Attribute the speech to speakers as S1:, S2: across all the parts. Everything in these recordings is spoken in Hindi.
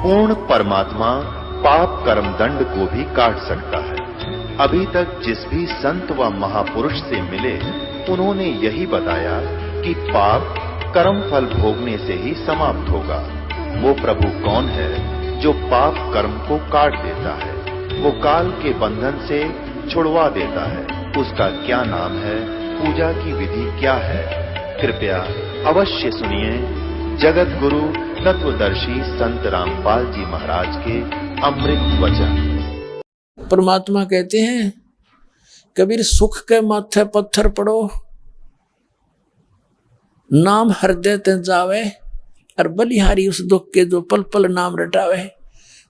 S1: पूर्ण परमात्मा पाप कर्म दंड को भी काट सकता है। अभी तक जिस भी संत व महापुरुष से मिले उन्होंने यही बताया कि पाप कर्म फल भोगने से ही समाप्त होगा। वो प्रभु कौन है जो पाप कर्म को काट देता है, वो काल के बंधन से छुड़वा देता है। उसका क्या नाम है, पूजा की विधि क्या है? कृपया अवश्य सुनिए जगत गुरु तत्वदर्शी संत रामपाल जी महाराज के अमृत वचन।
S2: परमात्मा कहते हैं कबीर सुख के माथे पत्थर पड़ो, नाम हृदय ते जावे, और बलिहारी उस दुख के जो पल पल नाम रटावे।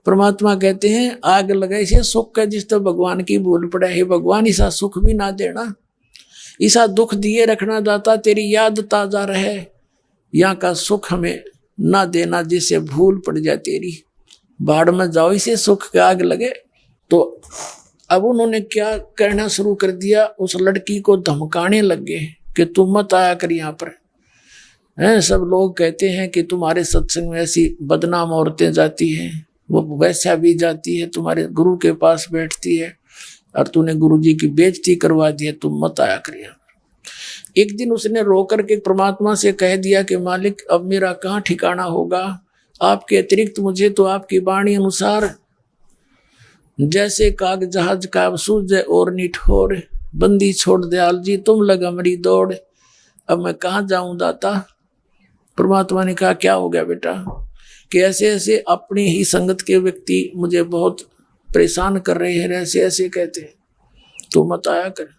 S2: परमात्मा कहते हैं आग लगाई से सुख का जिस तो भगवान की भूल पड़े है, भगवान ऐसा सुख भी ना देना, ऐसा दुख दिए रखना दाता तेरी याद ताजा रहे, यहाँ का सुख हमें ना देना जिससे भूल पड़ जाए तेरी, बाढ़ में जाओ इसे सुख का आग लगे। तो अब उन्होंने क्या कहना शुरू कर दिया, उस लड़की को धमकाने लगे कि तुम मत आया कर यहाँ पर हैं। सब लोग कहते हैं कि तुम्हारे सत्संग में ऐसी बदनाम औरतें जाती हैं, वो वैसा भी जाती है, तुम्हारे गुरु के पास बैठती है और तूने गुरु जी की बेइज्जती करवा दी है, तुम मत आया कर यहाँ। एक दिन उसने रो करके परमात्मा से कह दिया कि मालिक अब मेरा कहाँ ठिकाना होगा, आपके अतिरिक्त मुझे तो आपकी वाणी अनुसार जैसे काग जहाज का सूझे और निठोर, बंदी छोड़ दयाल जी तुम लगा मरी दौड़, अब मैं कहाँ जाऊं दाता। परमात्मा ने कहा क्या हो गया बेटा, कि ऐसे ऐसे अपनी ही संगत के व्यक्ति मुझे बहुत परेशान कर रहे हैं, ऐसे ऐसे कहते हैं, तो मत आया कर।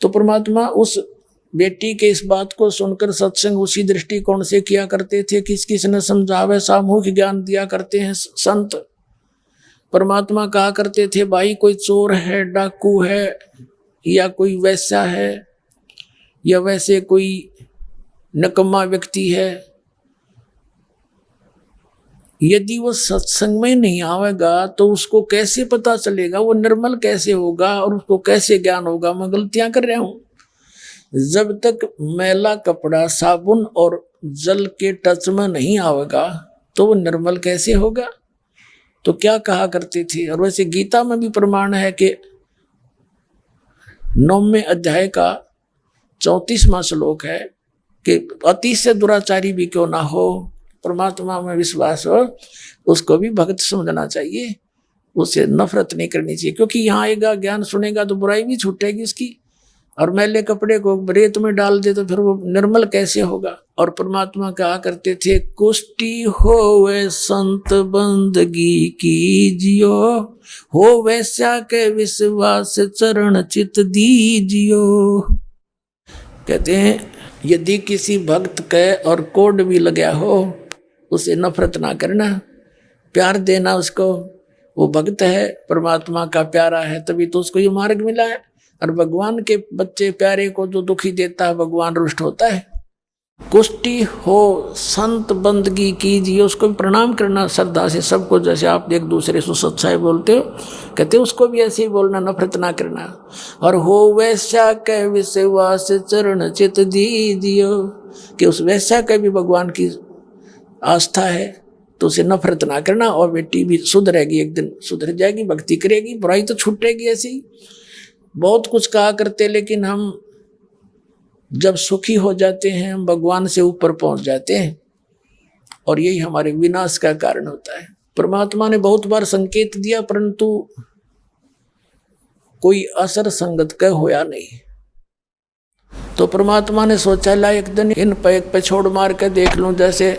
S2: तो परमात्मा उस बेटी के इस बात को सुनकर सत्संग उसी दृष्टिकोण से किया करते थे, किस किस ने समझावे सामूहिक ज्ञान दिया करते हैं संत। परमात्मा कहा करते थे भाई कोई चोर है, डाकू है, या कोई वैसा है, या वैसे कोई नकम्मा व्यक्ति है, यदि वो सत्संग में नहीं आवेगा तो उसको कैसे पता चलेगा, वो निर्मल कैसे होगा और उसको कैसे ज्ञान होगा मैं गलतियां कर रहा हूं। जब तक मैला कपड़ा साबुन और जल के टच में नहीं आवेगा तो वो निर्मल कैसे होगा। तो क्या कहा करते थे, और वैसे गीता में भी प्रमाण है कि 9वें अध्याय का 34वां श्लोक है कि अति से दुराचारी भी क्यों ना हो, परमात्मा में विश्वास हो, उसको भी भक्त समझना चाहिए, उसे नफरत नहीं करनी चाहिए, क्योंकि यहाँ आएगा ज्ञान सुनेगा तो बुराई भी छूटेगी उसकी, और मैले कपड़े को रेत में डाल दे तो फिर वो निर्मल कैसे होगा। और परमात्मा कहा करते थे कुष्टि होवे संत बंदगी कीजियो, हो वैसा के विश्वास चरण चित दीजियो। कहते हैं यदि किसी भक्त के और कोड भी लगा हो उसे नफरत ना करना, प्यार देना उसको, वो भक्त है परमात्मा का प्यारा है तभी तो उसको ये मार्ग मिला है। और भगवान के बच्चे प्यारे को जो दुखी देता है भगवान रुष्ट होता है। कुष्टि हो संत बंदगी कीजिए, उसको भी प्रणाम करना श्रद्धा से सबको, जैसे आप एक दूसरे से सच्चाई बोलते हो कहते उसको भी ऐसे ही बोलना, नफरत ना करना। और हो वैसा कह विश्वास चरण चित दीजियो, कि उस वैसा कह भी भगवान की आस्था है तो उसे नफरत ना करना, और बेटी भी सुधरेगी, एक दिन सुधर जाएगी, भक्ति करेगी, बुराई तो छूटेगी। ऐसे ही बहुत कुछ कहा करते, लेकिन हम जब सुखी हो जाते हैं हम भगवान से ऊपर पहुंच जाते हैं, और यही हमारे विनाश का कारण होता है। परमात्मा ने बहुत बार संकेत दिया परंतु कोई असर संगत का होया नहीं। तो परमात्मा ने सोचा ला एक दिन इन पे छोड़ मार के देख लूं, जैसे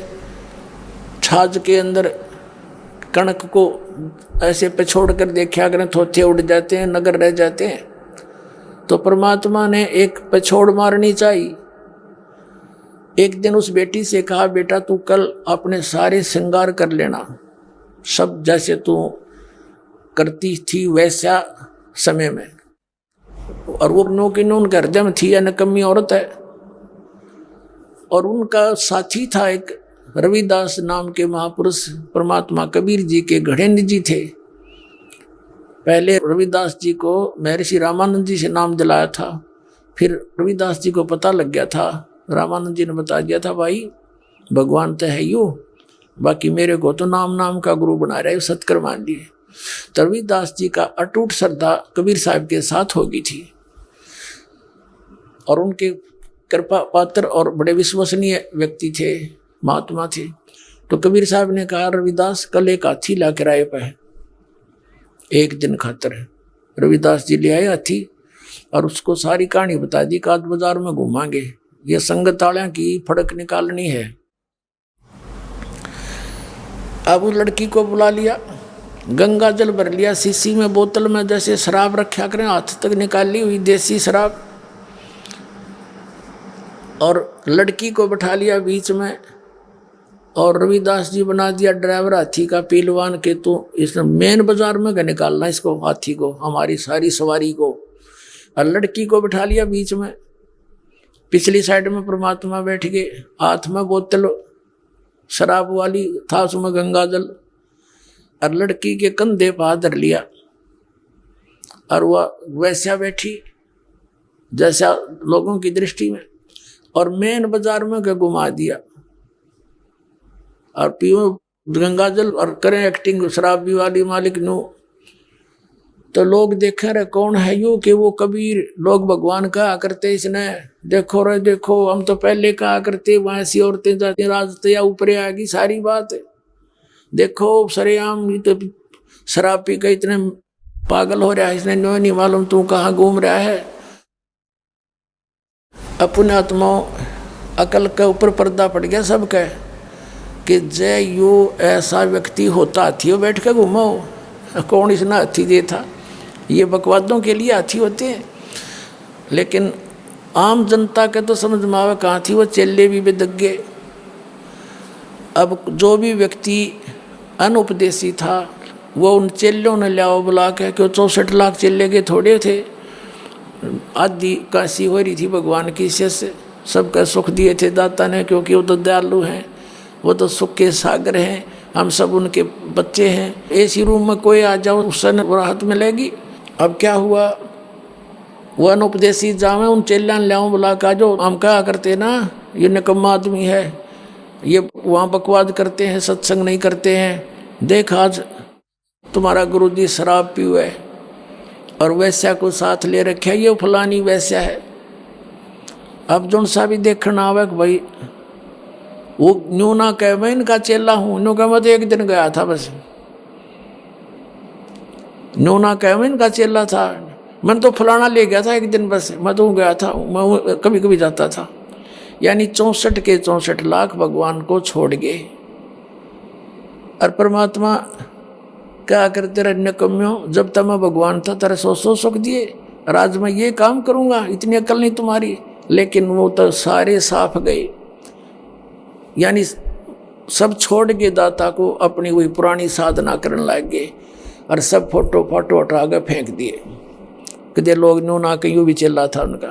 S2: छाछ के अंदर कणक को ऐसे पे छोड़ कर देखा करें, थोथे उड़ जाते हैं, नगर रह जाते हैं। तो परमात्मा ने एक पछोड़ मारनी चाहिए। एक दिन उस बेटी से कहा बेटा तू कल अपने सारे श्रृंगार कर लेना, सब जैसे तू करती थी वैसा समय में। और वो नो की नो उनके हृदय में थी, या नकम्मी औरत है। और उनका साथी था एक रविदास नाम के महापुरुष, परमात्मा कबीर जी के घड़े निजी थे। पहले रविदास जी को महर्षि रामानंद जी से नाम दिलाया था, फिर रविदास जी को पता लग गया था, रामानंद जी ने बता दिया था भाई भगवान तो है यू, बाकी मेरे को तो नाम नाम का गुरु बना रहे, सत्कर मान लिए। तो रविदास जी का अटूट श्रद्धा कबीर साहब के साथ होगी थी और उनके कृपा पात्र और बड़े विश्वसनीय व्यक्ति थे, महात्मा थे। तो कबीर साहब ने कहा, रविदास कल एक हाथी ला कर आए पे एक दिन खातर। रविदास जी ले आए हाथी और उसको सारी कहानी बता दी, काद बाजार में घुमाएंगे, ये संगत वालियां की फड़क निकालनी है। अब उस लड़की को बुला लिया, गंगा जल भर लिया शीशी में, बोतल में जैसे शराब रखा करें, हाथ तक निकाली हुई देसी शराब, और लड़की को बैठा लिया बीच में और रविदास जी बना दिया ड्राइवर हाथी का, पहलवान के। तो इस मेन बाजार में निकालना इसको, हाथी को, हमारी सारी सवारी को, और लड़की को बैठा लिया बीच में। पिछली साइड में परमात्मा बैठ गए, हाथ में बोतल शराब वाली था, उसमें गंगा जल, और लड़की के कंधे पर हाथ धर लिया और वह वैसा बैठी जैसा लोगों की दृष्टि में, और मेन बाजार में घुमा दिया और पियो गंगा जल और करें एक्टिंग शराबी वाली मालिक नो। तो लोग देखे रहे कौन है यू, कि वो कबीर, लोग भगवान कहा करते इसने, देखो रे देखो, हम तो पहले कहा करते वहां ऐसी औरतें जाती राजते या ऊपर आएगी सारी बात, देखो सरेआम ये तो शराब पी के इतने पागल हो रहा है, इसने नो नहीं मालूम तू कहाँ घूम रहा है। अपने आत्माओं अकल के ऊपर पर्दा पड़ गया सबका कि जय यू ऐसा व्यक्ति होता, हाथी बैठ के घूमो, कौन इसने हाथी दे था, ये बकवादों के लिए हाथी होते हैं। लेकिन आम जनता के तो समझ में आवे कहाँ थी, वो चेले भी बेदग्गे। अब जो भी व्यक्ति अनुपदेशी था वो उन चेलों ने लियाओ बुला के, क्यों 64 लाख चेले के थोड़े थे, आदि काशी हो रही थी भगवान की से, सबका सुख दिए थे दाता ने, क्योंकि वो तो दयालु हैं, वो तो सुख के सागर हैं, हम सब उनके बच्चे हैं। ऐसी रूम में कोई आ जाओ उससे राहत मिलेगी। अब क्या हुआ, वो अनुपदेशी जावे उन चेल्यान लियाओ बुला का, जो हम कहा करते ना ये निकम्मा आदमी है, ये वहाँ बकवाद करते हैं, सत्संग नहीं करते हैं, देख आज तुम्हारा गुरुजी शराब पी हुआ है और वैश्या को साथ ले रखे, ये फलानी वैश्या है। अब जो सा भी देखना आवे कि भाई वो न्यू ना कहे मैं इनका चेला हूँ, न्यू कहे मैं तो एक दिन गया था बस, न्यू ना कहे मैं इनका चेला था, मैंने तो फलाना ले गया था एक दिन बस, मैं तो गया था, मैं कभी कभी जाता था। यानी 64 के 64 लाख भगवान को छोड़ गए और परमात्मा क्या करते रहे, निकम्यों जब तक मैं भगवान था तेरे 100 सुख दिए और आज मैं ये काम करूँगा, इतनी अकल नहीं तुम्हारी। लेकिन वो तो सारे साफ गए, यानी सब छोड़ के दाता को अपनी वही पुरानी साधना करने लग गए और सब फोटो फाटो हटा के फेंक दिए, कदे लोग नो ना कहीं भी चल रहा था उनका।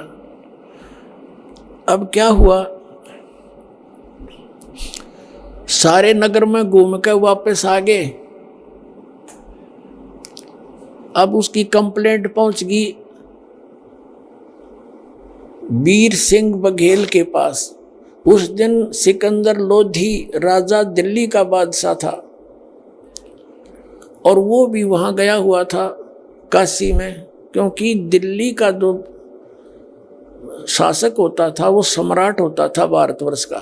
S2: अब क्या हुआ, सारे नगर में घूम के वापस आ गए। अब उसकी कंप्लेंट पहुंच गई वीर सिंह बघेल के पास। उस दिन सिकंदर लोधी राजा दिल्ली का बादशाह था और वो भी वहां गया हुआ था काशी में, क्योंकि दिल्ली का जो शासक होता था वो सम्राट होता था भारतवर्ष का,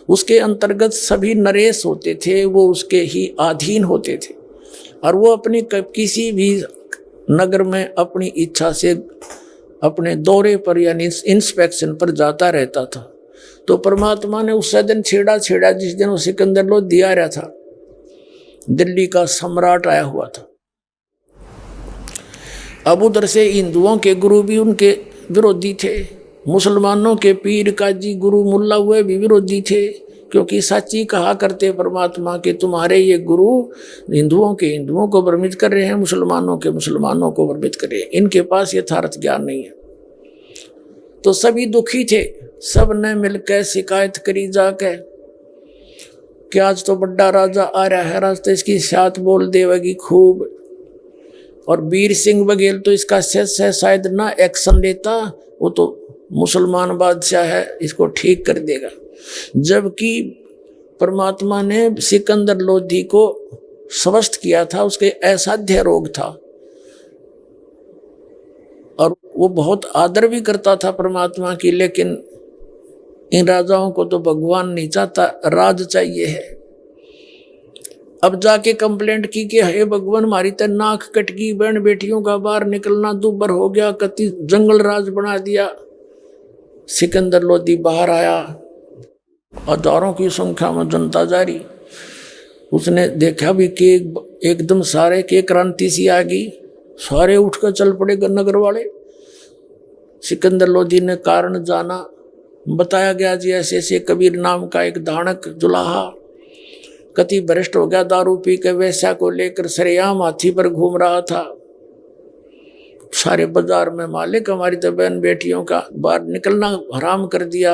S2: उसके अंतर्गत सभी नरेश होते थे, वो उसके ही अधीन होते थे और वो अपनी किसी भी नगर में अपनी इच्छा से अपने दौरे पर यानी इंस्पेक्शन पर जाता रहता था। तो परमात्मा ने उस दिन छेड़ा जिस दिन वो सिकंदर लोधी आ रहा था, दिल्ली का सम्राट आया हुआ था। अब उधर से हिंदुओं के गुरु भी उनके विरोधी थे, मुसलमानों के पीर काजी गुरु मुल्ला हुए भी विरोधी थे, क्योंकि सच्ची कहा करते परमात्मा के तुम्हारे ये गुरु हिंदुओं के हिंदुओं को भ्रमित कर रहे हैं, मुसलमानों के मुसलमानों को भ्रमित कर रहे हैं, इनके पास यथार्थ ज्ञान नहीं है। तो सभी दुखी थे, सब ने मिलकर शिकायत करी जाके कि आज तो बड़ा राजा आ रहा है, रास्ते इसकी साथ बोल देवेगी खूब, और वीर सिंह बघेल तो इसका शेष है, शायद ना एक्शन लेता, वो तो मुसलमान बादशाह है, इसको ठीक कर देगा। जबकि परमात्मा ने सिकंदर लोधी को स्वस्थ किया था, उसके असाध्य रोग था और वो बहुत आदर भी करता था परमात्मा की। लेकिन इन राजाओं को तो भगवान नहीं चाहता, राज चाहिए है। अब जाके कंप्लेंट की कि हे भगवान, हमारी तो नाक कट गई, बहन बेटियों का बाहर निकलना दूभर हो गया, कति जंगल राज बना दिया। सिकंदर लोधी बाहर आया, हजारों की संख्या में जनता जारी। उसने देखा भी कि एकदम सारे के क्रांति सी आ गई, सारे उठकर चल पड़े नगर वाले। सिकंदर लोधी ने कारण जाना, बताया गया जी ऐसे ऐसे कबीर नाम का एक दानक जुलाहा कति भ्रष्ट हो गया, दारू पी के वैश्या को लेकर सरेआम हाथी पर घूम रहा था। सारे बाजार में मालिक हमारी तो बहन बेटियों का बाहर निकलना हराम कर दिया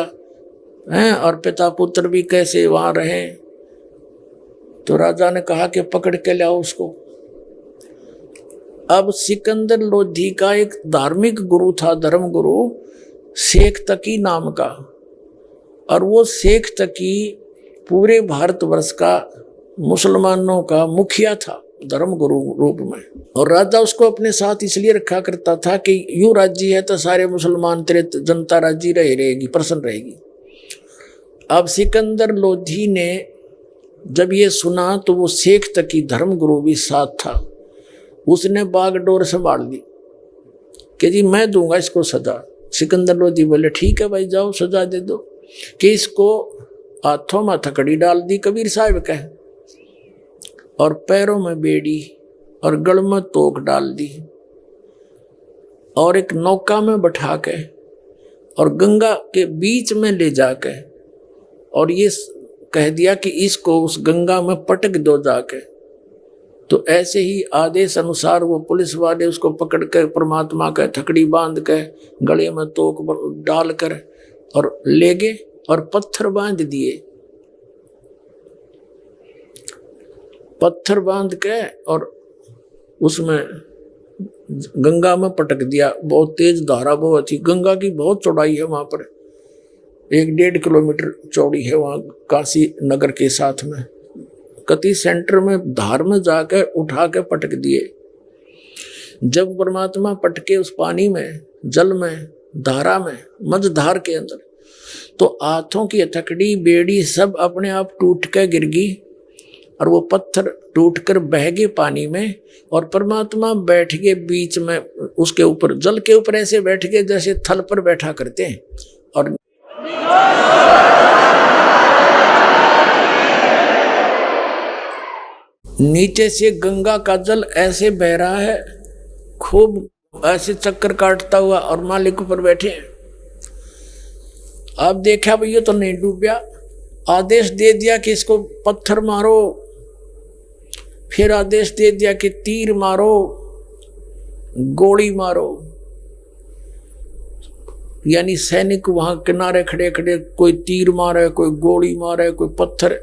S2: है, और पिता पुत्र भी कैसे वहां रहे। तो राजा ने कहा कि पकड़ के लाओ उसको। अब सिकंदर लोधी का एक धार्मिक गुरु था, धर्म गुरु शेख तकी नाम का, और वो शेख तकी पूरे भारतवर्ष का मुसलमानों का मुखिया था धर्म गुरु रूप में। और राजा उसको अपने साथ इसलिए रखा करता था कि यूं राज्य है तो सारे मुसलमान तेरे जनता राज्य रहेगी, प्रसन्न रहेगी। अब सिकंदर लोधी ने जब ये सुना तो वो शेख तकी धर्म गुरु भी साथ था, उसने बागडोर संभाल ली कि जी मैं दूंगा इसको सजा। सिकंदर लोधी बोले ठीक है भाई जाओ सजा दे दो। कि इसको हाथों में थकड़ी डाल दी कबीर साहब का, और पैरों में बेड़ी और गल में तोक डाल दी, और एक नौका में बैठा के और गंगा के बीच में ले जाके और ये कह दिया कि इसको उस गंगा में पटक दो जाके। तो ऐसे ही आदेश अनुसार वो पुलिस वाले उसको पकड़ कर परमात्मा का थकड़ी बांध के गले में तोक डाल कर और ले गए और पत्थर बांध दिए। पत्थर बांध के और उसमें गंगा में पटक दिया। बहुत तेज धारा बहुत थी, गंगा की बहुत चौड़ाई है वहां पर, 1-1.5 किलोमीटर चौड़ी है वहां काशी नगर के साथ में। कति सेंटर में धार में जाकर उठा के पटक दिए। जब परमात्मा पटके उस पानी में, जल में, धारा में, मझधार के अंदर, तो हाथों की हथकड़ी बेड़ी सब अपने आप टूट के गिर गई और वो पत्थर टूट कर बह गए पानी में। और परमात्मा बैठ गए बीच में, उसके ऊपर, जल के ऊपर ऐसे बैठ गए जैसे थल पर बैठा करते हैं। और नीचे से गंगा का जल ऐसे बह रहा है, खूब ऐसे चक्कर काटता हुआ, और मालिक ऊपर बैठे हैं। अब देखा भैया तो नहीं डूब गया, आदेश दे दिया कि इसको पत्थर मारो, फिर आदेश दे दिया कि तीर मारो, गोली मारो। यानी सैनिक वहां किनारे खड़े खड़े कोई तीर मारे, कोई गोली मारे, कोई पत्थर।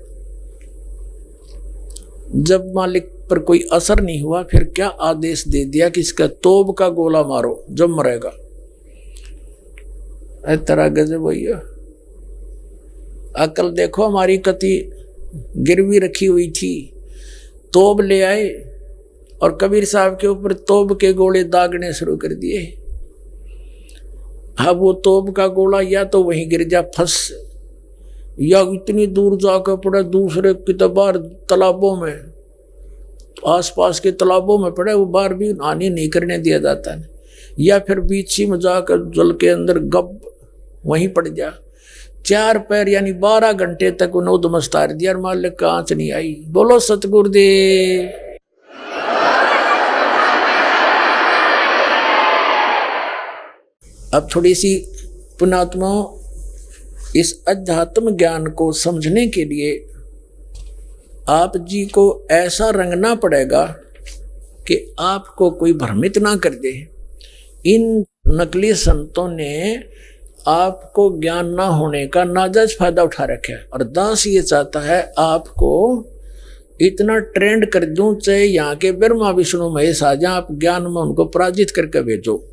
S2: जब मालिक पर कोई असर नहीं हुआ, फिर क्या आदेश दे दिया कि इसका तोप का गोला मारो, जब मरेगा। तरह गजब भैया, अकल देखो हमारी कति गिरवी रखी हुई थी। तोप ले आए और कबीर साहब के ऊपर तोप के गोले दागने शुरू कर दिए। अब वो तोप का गोला या तो वहीं गिर जा फंस, या इतनी दूर जाकर पड़े दूसरे कितबार तालाबों में, आसपास के तालाबों में पड़े, वो बार भी नहाने नहीं करने दिया जाता है, या फिर बीच ही में जाकर जल के अंदर गप वहीं पड़ जा। 4 पैर यानी 12 घंटे तक उन्हें उदमस तार दिया और मालिक का आंच नहीं आई। बोलो सतगुरुदेव। अब थोड़ी सी पुणात्मा इस अध्यात्म ज्ञान को समझने के लिए आप जी को ऐसा रंगना पड़ेगा कि आपको कोई भ्रमित ना कर दे। इन नकली संतों ने आपको ज्ञान ना होने का नाजायज फायदा उठा रखा है, और दास ये चाहता है आपको इतना ट्रेंड कर दूं, चाहे यहाँ के ब्रह्मा विष्णु महेश आ जाए, आप ज्ञान में उनको पराजित करके भेजो।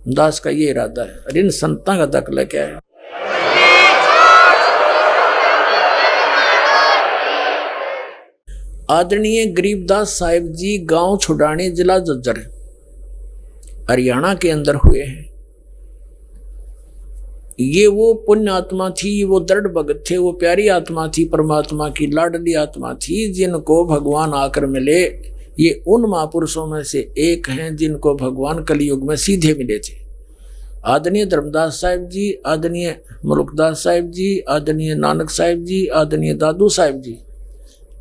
S2: दास का ये इरादा है। और इन संतां का दखल क्या है? आदरणीय गरीबदास साहिब जी गांव छुड़ानी, जिला झज्जर, हरियाणा के अंदर हुए हैं। ये वो पुण्य आत्मा थी, वो दृढ़ भगत थे, वो प्यारी आत्मा थी, परमात्मा की लाडली आत्मा थी, जिनको भगवान आकर मिले। ये उन महापुरुषों में से एक हैं जिनको भगवान कलयुग में सीधे मिले थे। आदरणीय धर्मदास साहिब जी, आदरणीय मुल्कदास साहिब जी, आदरणीय नानक साहिब जी, आदरणीय दादू साहिब जी,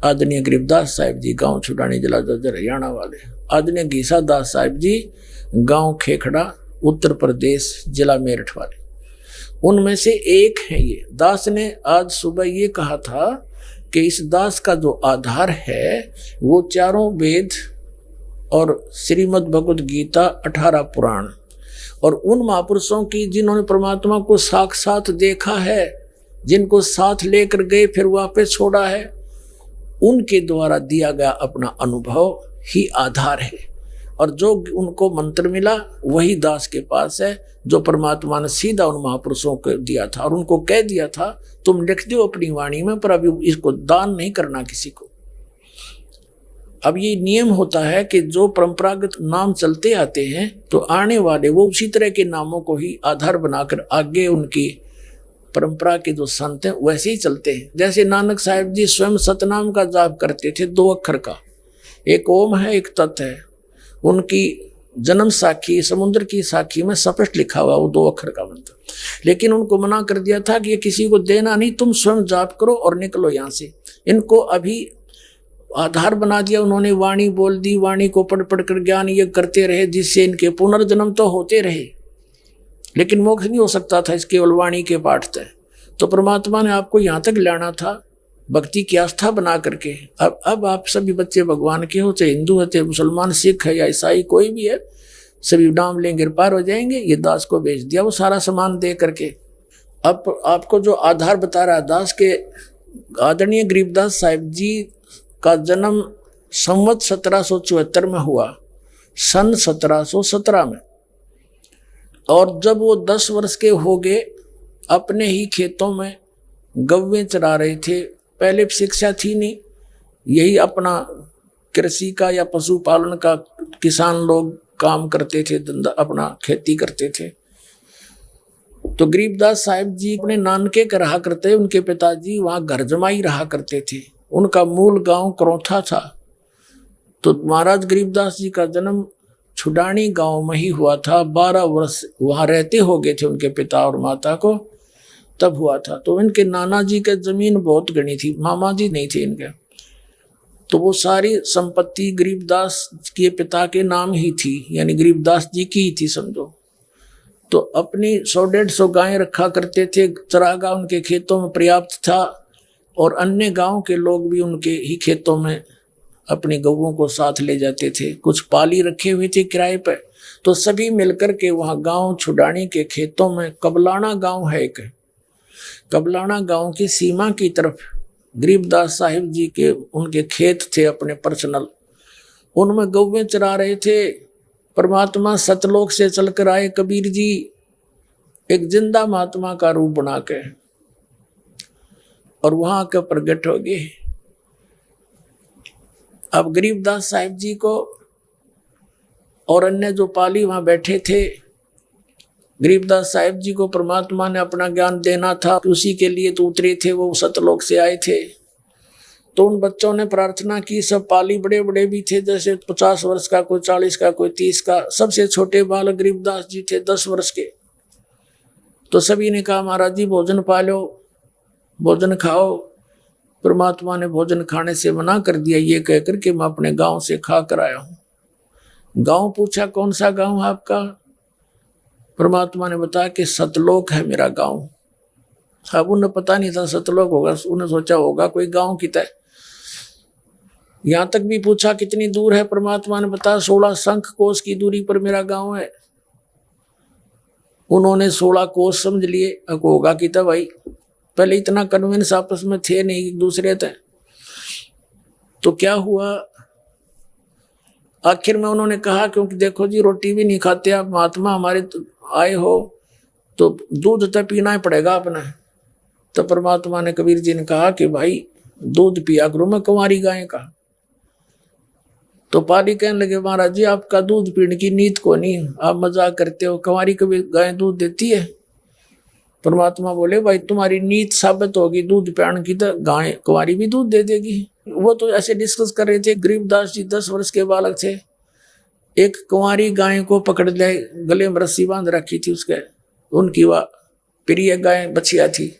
S2: आदरणीय गरीबदास साहिब जी गांव छुड़ानी, जिला झज्जर, हरियाणा वाले। आदरणीय घीसा दास साहिब जी गांव खेखड़ा, उत्तर प्रदेश, जिला मेरठ वाले। उनमें से एक है ये। दास ने आज सुबह ये कहा था कि इस दास का जो आधार है वो चारों वेद और श्रीमद् भगवद गीता, 18 पुराण, और उन महापुरुषों की जिन्होंने परमात्मा को साक्षात देखा है, जिनको साथ लेकर गए फिर वापस छोड़ा है, उनके द्वारा दिया गया अपना अनुभव ही आधार है। और जो उनको मंत्र मिला वही दास के पास है, जो परमात्मा ने सीधा उन महापुरुषों को दिया था और उनको कह दिया था तुम लिख दो अपनी वाणी में, पर अभी इसको दान नहीं करना किसी को। अब ये नियम होता है कि जो परंपरागत नाम चलते आते हैं तो आने वाले वो उसी तरह के नामों को ही आधार बनाकर आगे उनकी परंपरा के जो संत हैं वैसे ही चलते हैं। जैसे नानक साहिब जी स्वयं सतनाम का जाप करते थे, 2 अक्षर का, एक ओम है एक तत् है। उनकी जन्म साखी, समुद्र की साखी में स्पष्ट लिखा हुआ वो 2 अक्षर का मंत्र, लेकिन उनको मना कर दिया था कि ये किसी को देना नहीं, तुम स्वयं जाप करो और निकलो यहाँ से। इनको अभी आधार बना दिया उन्होंने, वाणी बोल दी, वाणी को पढ़ पढ़ कर ज्ञान ये करते रहे, जिससे इनके पुनर्जन्म तो होते रहे लेकिन मोक्ष नहीं हो सकता था इस केवल वाणी के पाठ से। तो परमात्मा ने आपको यहाँ तक लाना था भक्ति की आस्था बना करके। अब आप सभी बच्चे भगवान के हो, चाहे हिंदू है, चाहे मुसलमान, सिख है या ईसाई, कोई भी है, सभी नाम लेंगे पार हो जाएंगे। ये दास को भेज दिया वो सारा सामान दे करके। अब आपको जो आधार बता रहा है दास के, आदरणीय गरीबदास साहिब जी का जन्म संवत 1774 में हुआ, सन 1717 में। और जब वो 10 वर्ष के हो गए, अपने ही खेतों में गव्वें चरा रहे थे। पहले शिक्षा थी नहीं, यही अपना कृषि का या पशुपालन का किसान लोग काम करते थे, धंधा अपना खेती करते थे। तो गरीबदास साहिब जी अपने नानके का रहा करते, उनके पिताजी वहाँ घर जमाई रहा करते थे। उनका मूल गांव करौथा था। तो महाराज गरीबदास जी का जन्म छुड़ानी गांव में ही हुआ था। 12 वर्ष वहाँ रहते हो गए थे उनके पिता और माता को, तब हुआ था। तो इनके नाना जी के जमीन बहुत घनी थी, मामा जी नहीं थे इनके। तो वो सारी संपत्ति गरीबदास के पिता के नाम ही थी, यानी गरीबदास जी की ही थी समझो। तो अपनी 100-150 गायें रखा करते थे, चरागाह उनके खेतों में पर्याप्त था, और अन्य गांव के लोग भी उनके ही खेतों में अपनी गौओं को साथ ले जाते थे। कुछ पाली रखे हुए थे किराए पर। तो सभी मिलकर के वहाँ गांव छुड़ानी के खेतों में, कबलाना गांव है एक, कबलाना गांव की सीमा की तरफ गरीबदास साहिब जी के उनके खेत थे अपने पर्सनल, उनमें गौवें चरा रहे थे। परमात्मा सतलोक से चलकर आए कबीर जी, एक जिंदा महात्मा का रूप बना के, और वहां के प्रकट हो गए। अब गरीबदास साहिब जी को और अन्य जो पाली वहां बैठे थे, गरीबदास साहिब जी को परमात्मा ने अपना ज्ञान देना था, उसी के लिए तो उतरे थे, वो सतलोक से आए थे। तो उन बच्चों ने प्रार्थना की, सब पाली बड़े बड़े भी थे, जैसे 50 वर्ष का, कोई 40 का, कोई 30 का। सबसे छोटे बालक गरीबदास जी थे 10 वर्ष के। तो सभी ने कहा महाराज जी भोजन पा लो, भोजन खाओ। परमात्मा ने भोजन खाने से मना कर दिया, ये कहकर कि मैं अपने गांव से खा कर आया हूं। गांव पूछा कौन सा गांव है आपका? परमात्मा ने बताया कि सतलोक है मेरा गांव। अब उन्हें पता नहीं था सतलोक होगा, उन्हें सोचा होगा कोई गांव की तरह। यहां तक भी पूछा कितनी दूर है? परमात्मा ने बताया 16 शंख कोस की दूरी पर मेरा गांव है। उन्होंने 16 कोस समझ लिए, अब होगा कि तब भाई, पहले इतना कन्विंस आपस में थे नहीं एक दूसरे तक। तो क्या हुआ, आखिर में उन्होंने कहा क्योंकि देखो जी रोटी भी नहीं खाते आप, महात्मा हमारे आए हो तो दूध तो पीना ही पड़ेगा अपना। तो परमात्मा ने कबीर जी ने कहा कि भाई दूध पिया करो मैं कुंवारी गाय का। तो पाली कहने लगे महाराज जी आपका दूध पीने की नीत को नहीं, आप मजाक करते हो, कंवारी कभी गाय दूध देती है? परमात्मा बोले भाई तुम्हारी नीत साबित होगी दूध पियाने की तो गाय कंवारी भी दूध दे देगी। वो तो ऐसे डिस्कस कर रहे थे। गरीबदास जी 10 वर्ष के बालक थे, एक कुंवारी गाय को पकड़ ले, गले में रस्सी बांध रखी थी उसके, उनकी वह प्रिय गाय बछिया थी।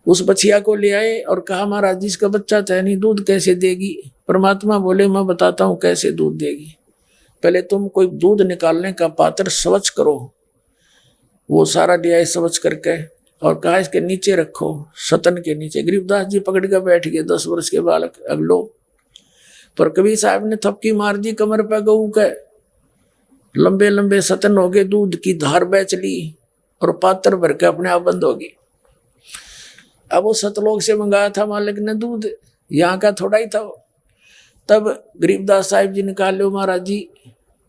S2: उस बछिया को ले आए और कहा महाराज जी इसका बच्चा तो है नहीं, दूध कैसे देगी? परमात्मा बोले मैं बताता हूँ कैसे दूध देगी। पहले तुम कोई दूध निकालने का पात्र स्वच्छ करो। वो सारा ले आए स्वच्छ करके और कहा इसके नीचे रखो, सतन के नीचे। गरीबदास जी पकड़ कर बैठ गए, 10 वर्ष के बालक। अगलो पर कबीर साहब ने थपकी मार दी कमर पे गऊ के, लंबे लंबे सतन हो गए, दूध की धार बह चली और पात्र भर के अपने आप बंद होगी। अब वो सतलोक से मंगाया था मालिक ने दूध, यहाँ का थोड़ा ही था वो। तब गरीबदास साहिब जी ने कहा लो महाराज जी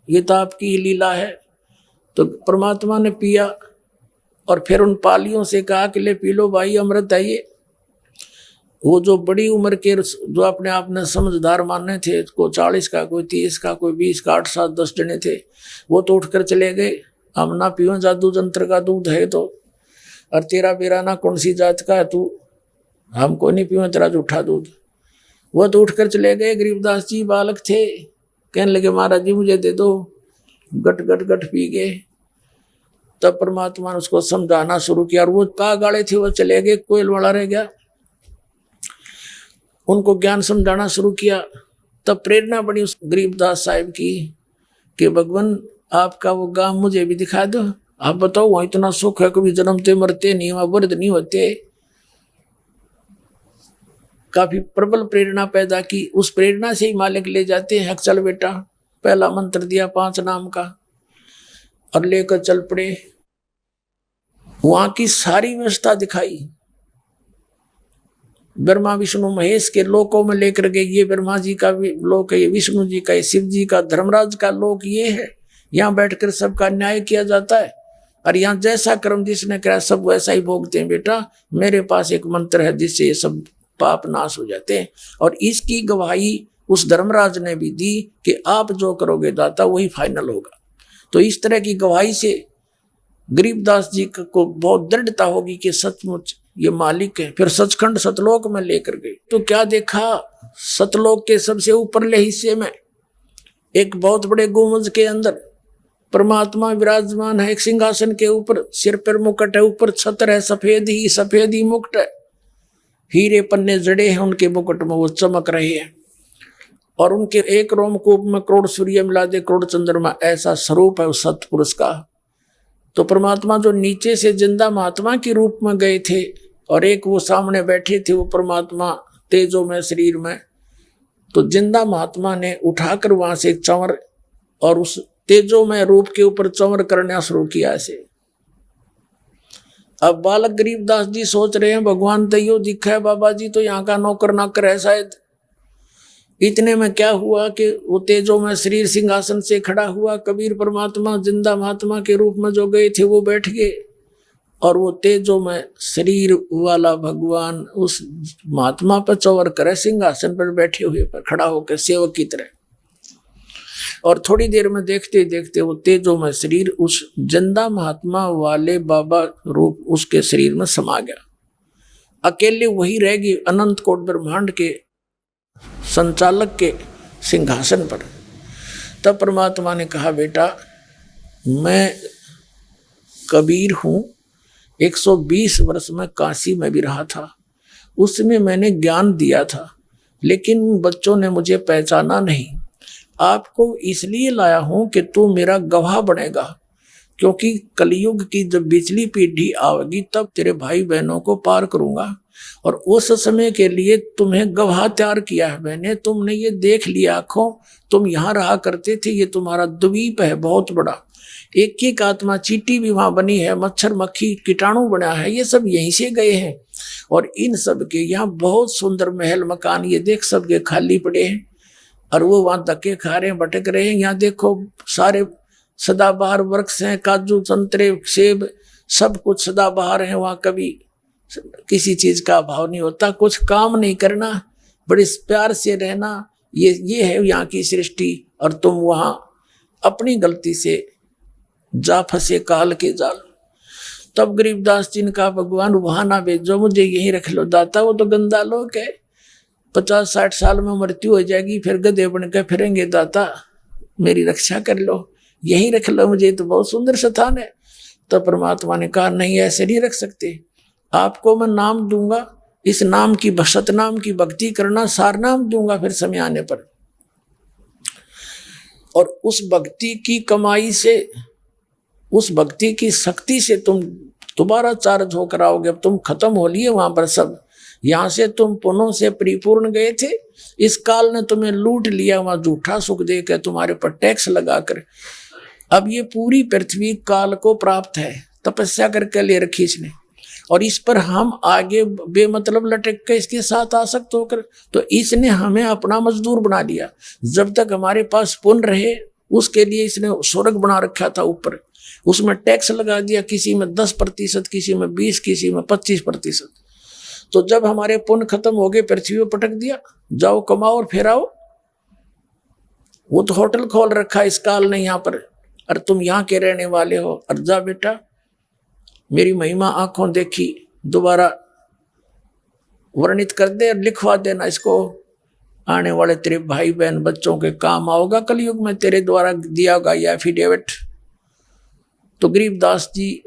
S2: ये तो आपकी ही लीला है। तो परमात्मा ने पिया और फिर उन पालियों से कहा कि ले पी लो भाई, अमृत है ये। वो जो बड़ी उम्र के जो अपने आप ने समझदार माने थे, को 40 का, कोई 30 का, कोई 20 का, 8, 7, 10 जने थे, वो तो उठकर चले गए, हम ना पियो जादू जंत्र का दूध है तो, और तेरा बेरा ना कौन सी जात का है तू, हमको नहीं पियो तेरा जूठा दूध। वो तो उठकर चले गए। गरीबदास जी बालक थे, कहने लगे महाराज जी मुझे दे दो, गट गट गट पी गए। तब परमात्मा ने उसको समझाना शुरू किया और वो कहा गाड़े थे वो चले गए, कोयल वाला रह गया। उनको ज्ञान समझाना शुरू किया। तब प्रेरणा बनी उस गरीबदास साहिब की कि भगवान आपका वो गांव मुझे भी दिखा दो, आप बताओ वहाँ इतना सुख है, कभी जन्मते मरते नहीं, वहाँ वृद्ध नहीं होते। काफी प्रबल प्रेरणा पैदा की। उस प्रेरणा से ही मालिक ले जाते हैं, चल बेटा, पहला मंत्र दिया 5 नाम का और लेकर चल पड़े। वहां की सारी व्यवस्था दिखाई, ब्रह्मा विष्णु महेश के लोकों में लेकर गए। ये ब्रह्मा जी का लोक है, ये विष्णु जी का, ये शिव जी का, धर्मराज का लोक ये है। यहाँ बैठकर सबका न्याय किया जाता है और यहाँ जैसा कर्म जिसने करा सब वैसा ही भोगते हैं। बेटा मेरे पास एक मंत्र है जिससे ये सब पाप नाश हो जाते हैं। और इसकी गवाही उस धर्मराज ने भी दी कि आप जो करोगे दाता वही फाइनल होगा। तो इस तरह की गवाही से गरीबदास जी को बहुत दृढ़ता होगी कि सचमुच ये मालिक है। फिर सचखंड सतलोक में लेकर गए तो क्या देखा, सतलोक के सबसे ऊपरले हिस्से में एक बहुत बड़े गुंबद के अंदर परमात्मा विराजमान है, एक सिंहासन के ऊपर, सिर पर मुकुट है, ऊपर छत्र है, सफेद ही मुकुट है, हीरे पन्ने जड़े हैं उनके मुकुट में, वो चमक रहे हैं। और उनके एक रोमकूप में करोड़ सूर्य मिला दे, करोड़ चंद्रमा, ऐसा स्वरूप है उस सतपुरुष का। तो परमात्मा जो नीचे से जिंदा महात्मा के रूप में गए थे और एक वो सामने बैठे थे, वो परमात्मा तेजो में शरीर में, तो जिंदा महात्मा ने उठाकर वहां से एक चंवर और उस तेजो में रूप के ऊपर चंवर करना शुरू किया ऐसे। अब बालक गरीबदास जी सोच रहे हैं भगवान तो यो दिखा है, बाबा जी तो यहाँ का नौकर नाकर है शायद। इतने में क्या हुआ कि वो तेजो में शरीर सिंहासन से खड़ा हुआ, कबीर परमात्मा जिंदा महात्मा के रूप में जो गए थे वो बैठ गए और वो तेजो में शरीर वाला भगवान उस महात्मा पर चौवर करे, सिंहासन पर बैठे हुए पर खड़ा होकर सेवक की तरह। और थोड़ी देर में देखते देखते वो तेजो में शरीर उस जिंदा महात्मा वाले बाबा रूप उसके शरीर में समा गया। अकेले वही रह गई अनंत कोट ब्रह्मांड के संचालक के सिंहासन पर। तब परमात्मा ने कहा बेटा मैं कबीर हूँ, 120 वर्ष में काशी में भी रहा था, उसमें मैंने ज्ञान दिया था, लेकिन बच्चों ने मुझे पहचाना नहीं। आपको इसलिए लाया हूं कि तू मेरा गवाह बनेगा, क्योंकि कलयुग की जब बिचली पीढ़ी आएगी तब तेरे भाई बहनों को पार करूंगा और उस समय के लिए तुम्हें गवाह तैयार किया है मैंने। तुमने ये देख लिया आंखों, तुम यहाँ रहा करते थे, ये तुम्हारा द्वीप है बहुत बड़ा, एक एक आत्मा चींटी भी वहां बनी है, मच्छर मक्खी कीटाणु बना है, ये सब यहीं से गए हैं। और इन सब के यहाँ बहुत सुंदर महल मकान ये देख सबके खाली पड़े हैं और वो वहां धक्के खा रहे हैं, भटक रहे हैं। यहाँ देखो सारे सदाबहार वृक्ष हैं, काजू संतरे सेब सब कुछ सदाबहार हैं। वहाँ कभी किसी चीज का अभाव नहीं होता, कुछ काम नहीं करना, बड़े प्यार से रहना, ये है यहाँ की सृष्टि, और तुम वहां अपनी गलती से जा फंसे काल के जाल। तब गरीबदास जी ने कहा, भगवान वहां ना भेजो, मुझे यहीं रख लो दाता, वो तो गंदा लोग है, 50-60 साल में मृत्यु हो जाएगी, फिर गधे बन के फिरेंगे दाता, मेरी रक्षा कर लो, यहीं रख लो मुझे, तो बहुत सुंदर स्थान है। तो परमात्मा ने कहा, नहीं ऐसे नहीं रख सकते, आपको मैं नाम दूंगा, इस नाम की सतनाम की भक्ति करना, सार नाम दूंगा फिर समय आने पर, और उस भक्ति की कमाई से, उस भक्ति की शक्ति से तुम दोबारा चार्ज होकर आओगे। अब तुम खत्म हो लिए वहां पर सब, यहां से तुम पुनः से परिपूर्ण गए थे, इस काल ने तुम्हें लूट लिया, वहां झूठा सुख देकर तुम्हारे पर टैक्स लगाकर, अब ये पूरी पृथ्वी काल को प्राप्त है, तपस्या करके ले रखी इसने, और इस पर हम आगे बेमतलब लटक के इसके साथ आसक्त होकर, तो इसने हमें अपना मजदूर बना लिया। जब तक हमारे पास पुण्य रहे उसके लिए इसने स्वर्ग बना रखा था ऊपर, उसमें टैक्स लगा दिया, किसी में 10%, किसी में 20%, किसी में 25%। तो जब हमारे पुण्य खत्म हो गए, पृथ्वी पर पटक दिया, जाओ कमाओ और फिर आओ। वो तो होटल खोल रखा इस काल ने यहाँ पर, और तुम यहाँ के रहने वाले हो, और जा बेटा मेरी महिमा आंखों देखी दोबारा वर्णित कर दे और लिखवा देना इसको, आने वाले तेरे भाई बहन बच्चों के काम आओगा कलयुग में, तेरे द्वारा दिया होगा यह एफिडेविट। तो गरीबदास जी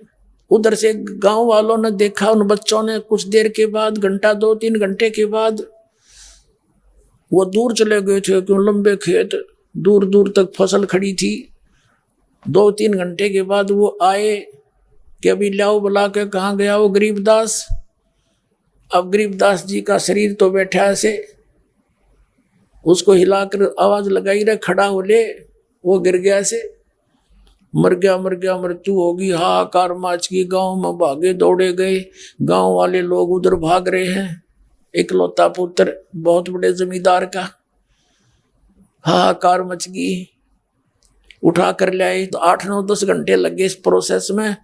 S2: उधर से गांव वालों ने देखा, उन बच्चों ने कुछ देर के बाद, घंटा 2-3 घंटे के बाद वो दूर चले गए थे, क्यों लंबे खेत, दूर दूर तक फसल खड़ी थी। 2-3 घंटे के बाद वो आए कि अभी लाओ, बुला के, कहाँ गया वो गरीबदास। अब गरीबदास जी का शरीर तो बैठा ऐसे, उसको हिलाकर आवाज लगाई रहे, खड़ा हो ले, वो गिर गया ऐसे, मर गया मर गया, मृत्यु होगी, हाहाकार माच की, गांव में भागे दौड़े गए, गांव वाले लोग उधर भाग रहे हैं, इकलौता पुत्र बहुत बड़े जमींदार का, हाहाकार मच गई, उठा कर लाए। तो 8-9-10 घंटे लगे इस प्रोसेस में,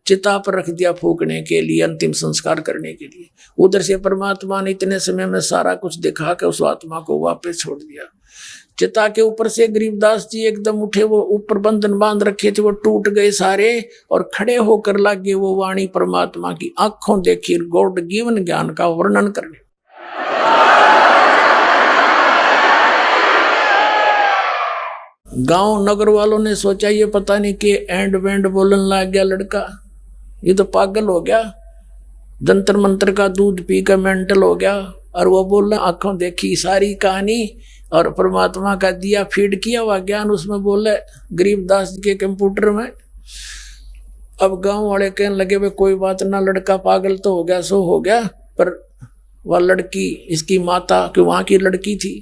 S2: चिता पर रख दिया फूकने के लिए, अंतिम संस्कार करने के लिए। उधर से परमात्मा ने इतने समय में सारा कुछ दिखा के उस आत्मा को वापस छोड़ दिया। चिता के ऊपर से गरीबदास जी एकदम उठे, वो ऊपर बंधन बांध रखे थे वो टूट गए सारे, और खड़े होकर लगे वो वाणी परमात्मा की आंखों देखी, गॉड गिवन ज्ञान का वर्णन करने। गांव नगर वालों ने सोचा ये पता नहीं कि एंड वेंड बोलने लग गया लड़का, ये तो पागल हो गया, जंतर मंत्र का दूध पी कर मेंटल हो गया, और वो बोलना आंखों देखी सारी कहानी, और परमात्मा का दिया फीड किया हुआ ज्ञान उसमें बोले गरीबदास जी के कंप्यूटर में। अब गांव वाले कहने लगे भाई कोई बात ना, लड़का पागल तो हो गया सो हो गया, पर वह लड़की इसकी माता कि वहां की लड़की थी,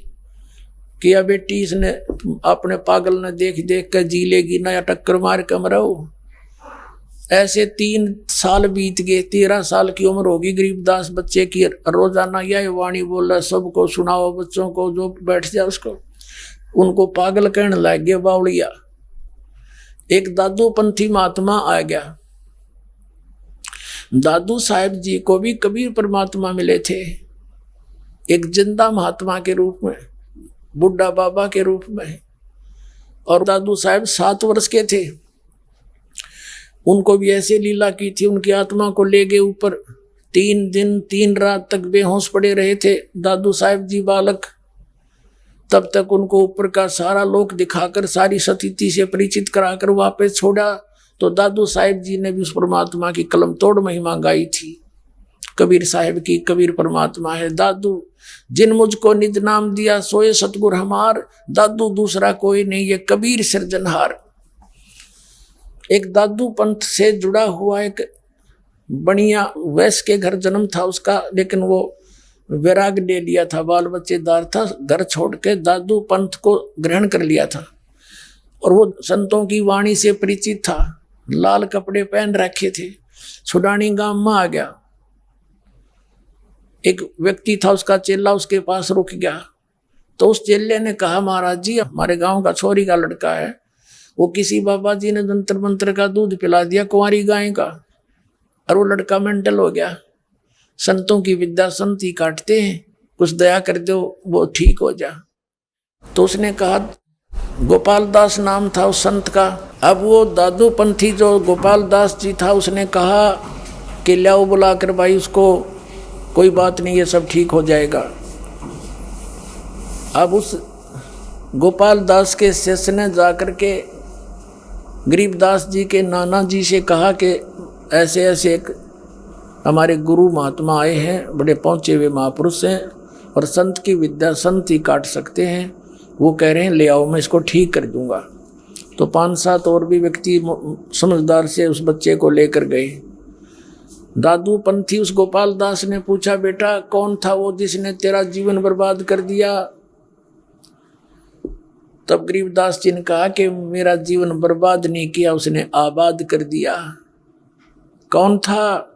S2: किया बेटी इसने अपने पागल ने देख देख कर जी लेगी ना, या टक्कर मार कर मरो। ऐसे 3 साल बीत गए, 13 साल की उम्र होगी गरीबदास बच्चे की। रोजाना यह वाणी बोल रहा, सबको सुनाओ, बच्चों को जो बैठ जाए उसको, उनको पागल कहने लग गया बावड़िया। एक दादू पंथी महात्मा आ गया, दादू साहेब जी को भी कबीर परमात्मा मिले थे, एक जिंदा महात्मा के रूप में, बुड्ढा बाबा के रूप में। और दादू साहेब 7 वर्ष के थे, उनको भी ऐसे लीला की थी, उनकी आत्मा को ले गए ऊपर। 3 दिन 3 रात तक बेहोश पड़े रहे थे दादू साहेब जी बालक, तब तक उनको ऊपर का सारा लोक दिखाकर, सारी स्थिति से परिचित कराकर वापस छोड़ा। तो दादू साहेब जी ने भी उस परमात्मा की कलम तोड़ महिमा गाई थी, कबीर साहेब की। कबीर परमात्मा है दादू, जिन मुझको निज नाम दिया सोए सतगुर हमार, दादू दूसरा कोई नहीं, ये कबीर सृजनहार। एक दादू पंथ से जुड़ा हुआ एक बनिया वैश्य के घर जन्म था उसका, लेकिन वो वैराग ले लिया था, बाल बच्चेदार था, घर छोड़ के दादू पंथ को ग्रहण कर लिया था। और वो संतों की वाणी से परिचित था, लाल कपड़े पहन रखे थे। छुडानी गांव में आ गया, एक व्यक्ति था उसका चेला उसके पास रुक गया। तो उस चेले ने कहा, महाराज जी हमारे गांव का छोरी का लड़का है, वो किसी बाबा जी ने जंतर मंत्र का दूध पिला दिया कुंवारी गाय का, और वो लड़का मेंटल हो गया। संतों की विद्या संत ही काटते हैं, कुछ दया कर दो वो ठीक हो जा। तो उसने कहा, गोपाल दास नाम था उस संत का। अब वो दादू पंथी जो गोपाल दास जी था, उसने कहा कि लाओ बुला कर भाई उसको, कोई बात नहीं, ये सब ठीक हो जाएगा। अब उस गोपाल दास के शिष्य ने जाकर के गरीबदास जी के नाना जी से कहा कि ऐसे ऐसे एक हमारे गुरु महात्मा आए हैं, बड़े पहुँचे हुए महापुरुष हैं और संत की विद्या संत ही काट सकते हैं, वो कह रहे हैं ले आओ, मैं इसको ठीक कर दूंगा। तो 5-7 और भी व्यक्ति समझदार से उस बच्चे को लेकर गए। दादू पंथी उस गोपाल दास ने पूछा, बेटा कौन था वो जिसने तेरा जीवन बर्बाद कर दिया? तब गरीबदास जी ने कहा कि मेरा जीवन बर्बाद नहीं किया, उसने आबाद कर दिया। कौन था?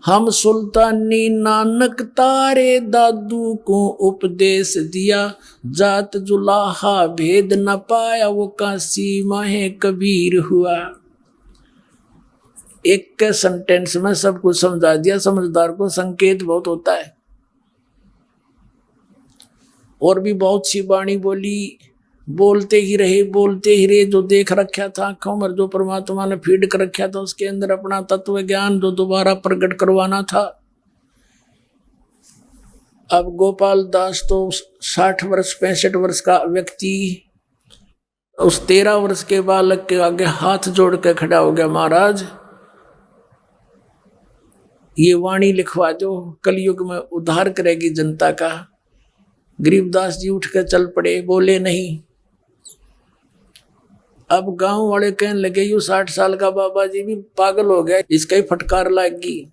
S2: हम सुल्तानी नानक तारे दादू को उपदेश दिया, जात जुलाहा भेद न पाया, वो काशी माहे कबीर हुआ। एक सेंटेंस में सब कुछ समझा दिया। समझदार को संकेत बहुत होता है। और भी बहुत सी वाणी बोली, बोलते ही रहे। जो देख रखा था आंखों में, जो परमात्मा ने फीड कर रखा था उसके अंदर अपना तत्व ज्ञान जो दोबारा प्रकट करवाना था। अब गोपाल दास तो 60 वर्ष 65 वर्ष का व्यक्ति उस 13 वर्ष के बालक के आगे हाथ जोड़ के खड़ा हो गया, महाराज ये वाणी लिखवा दो, कलयुग में उद्धार करेगी जनता का। गरीबदास जी उठ कर चल पड़े, बोले नहीं। अब गांव वाले कहने लगे, यू 60 साल का बाबा जी भी पागल हो गया, इसका ही फटकार लागी।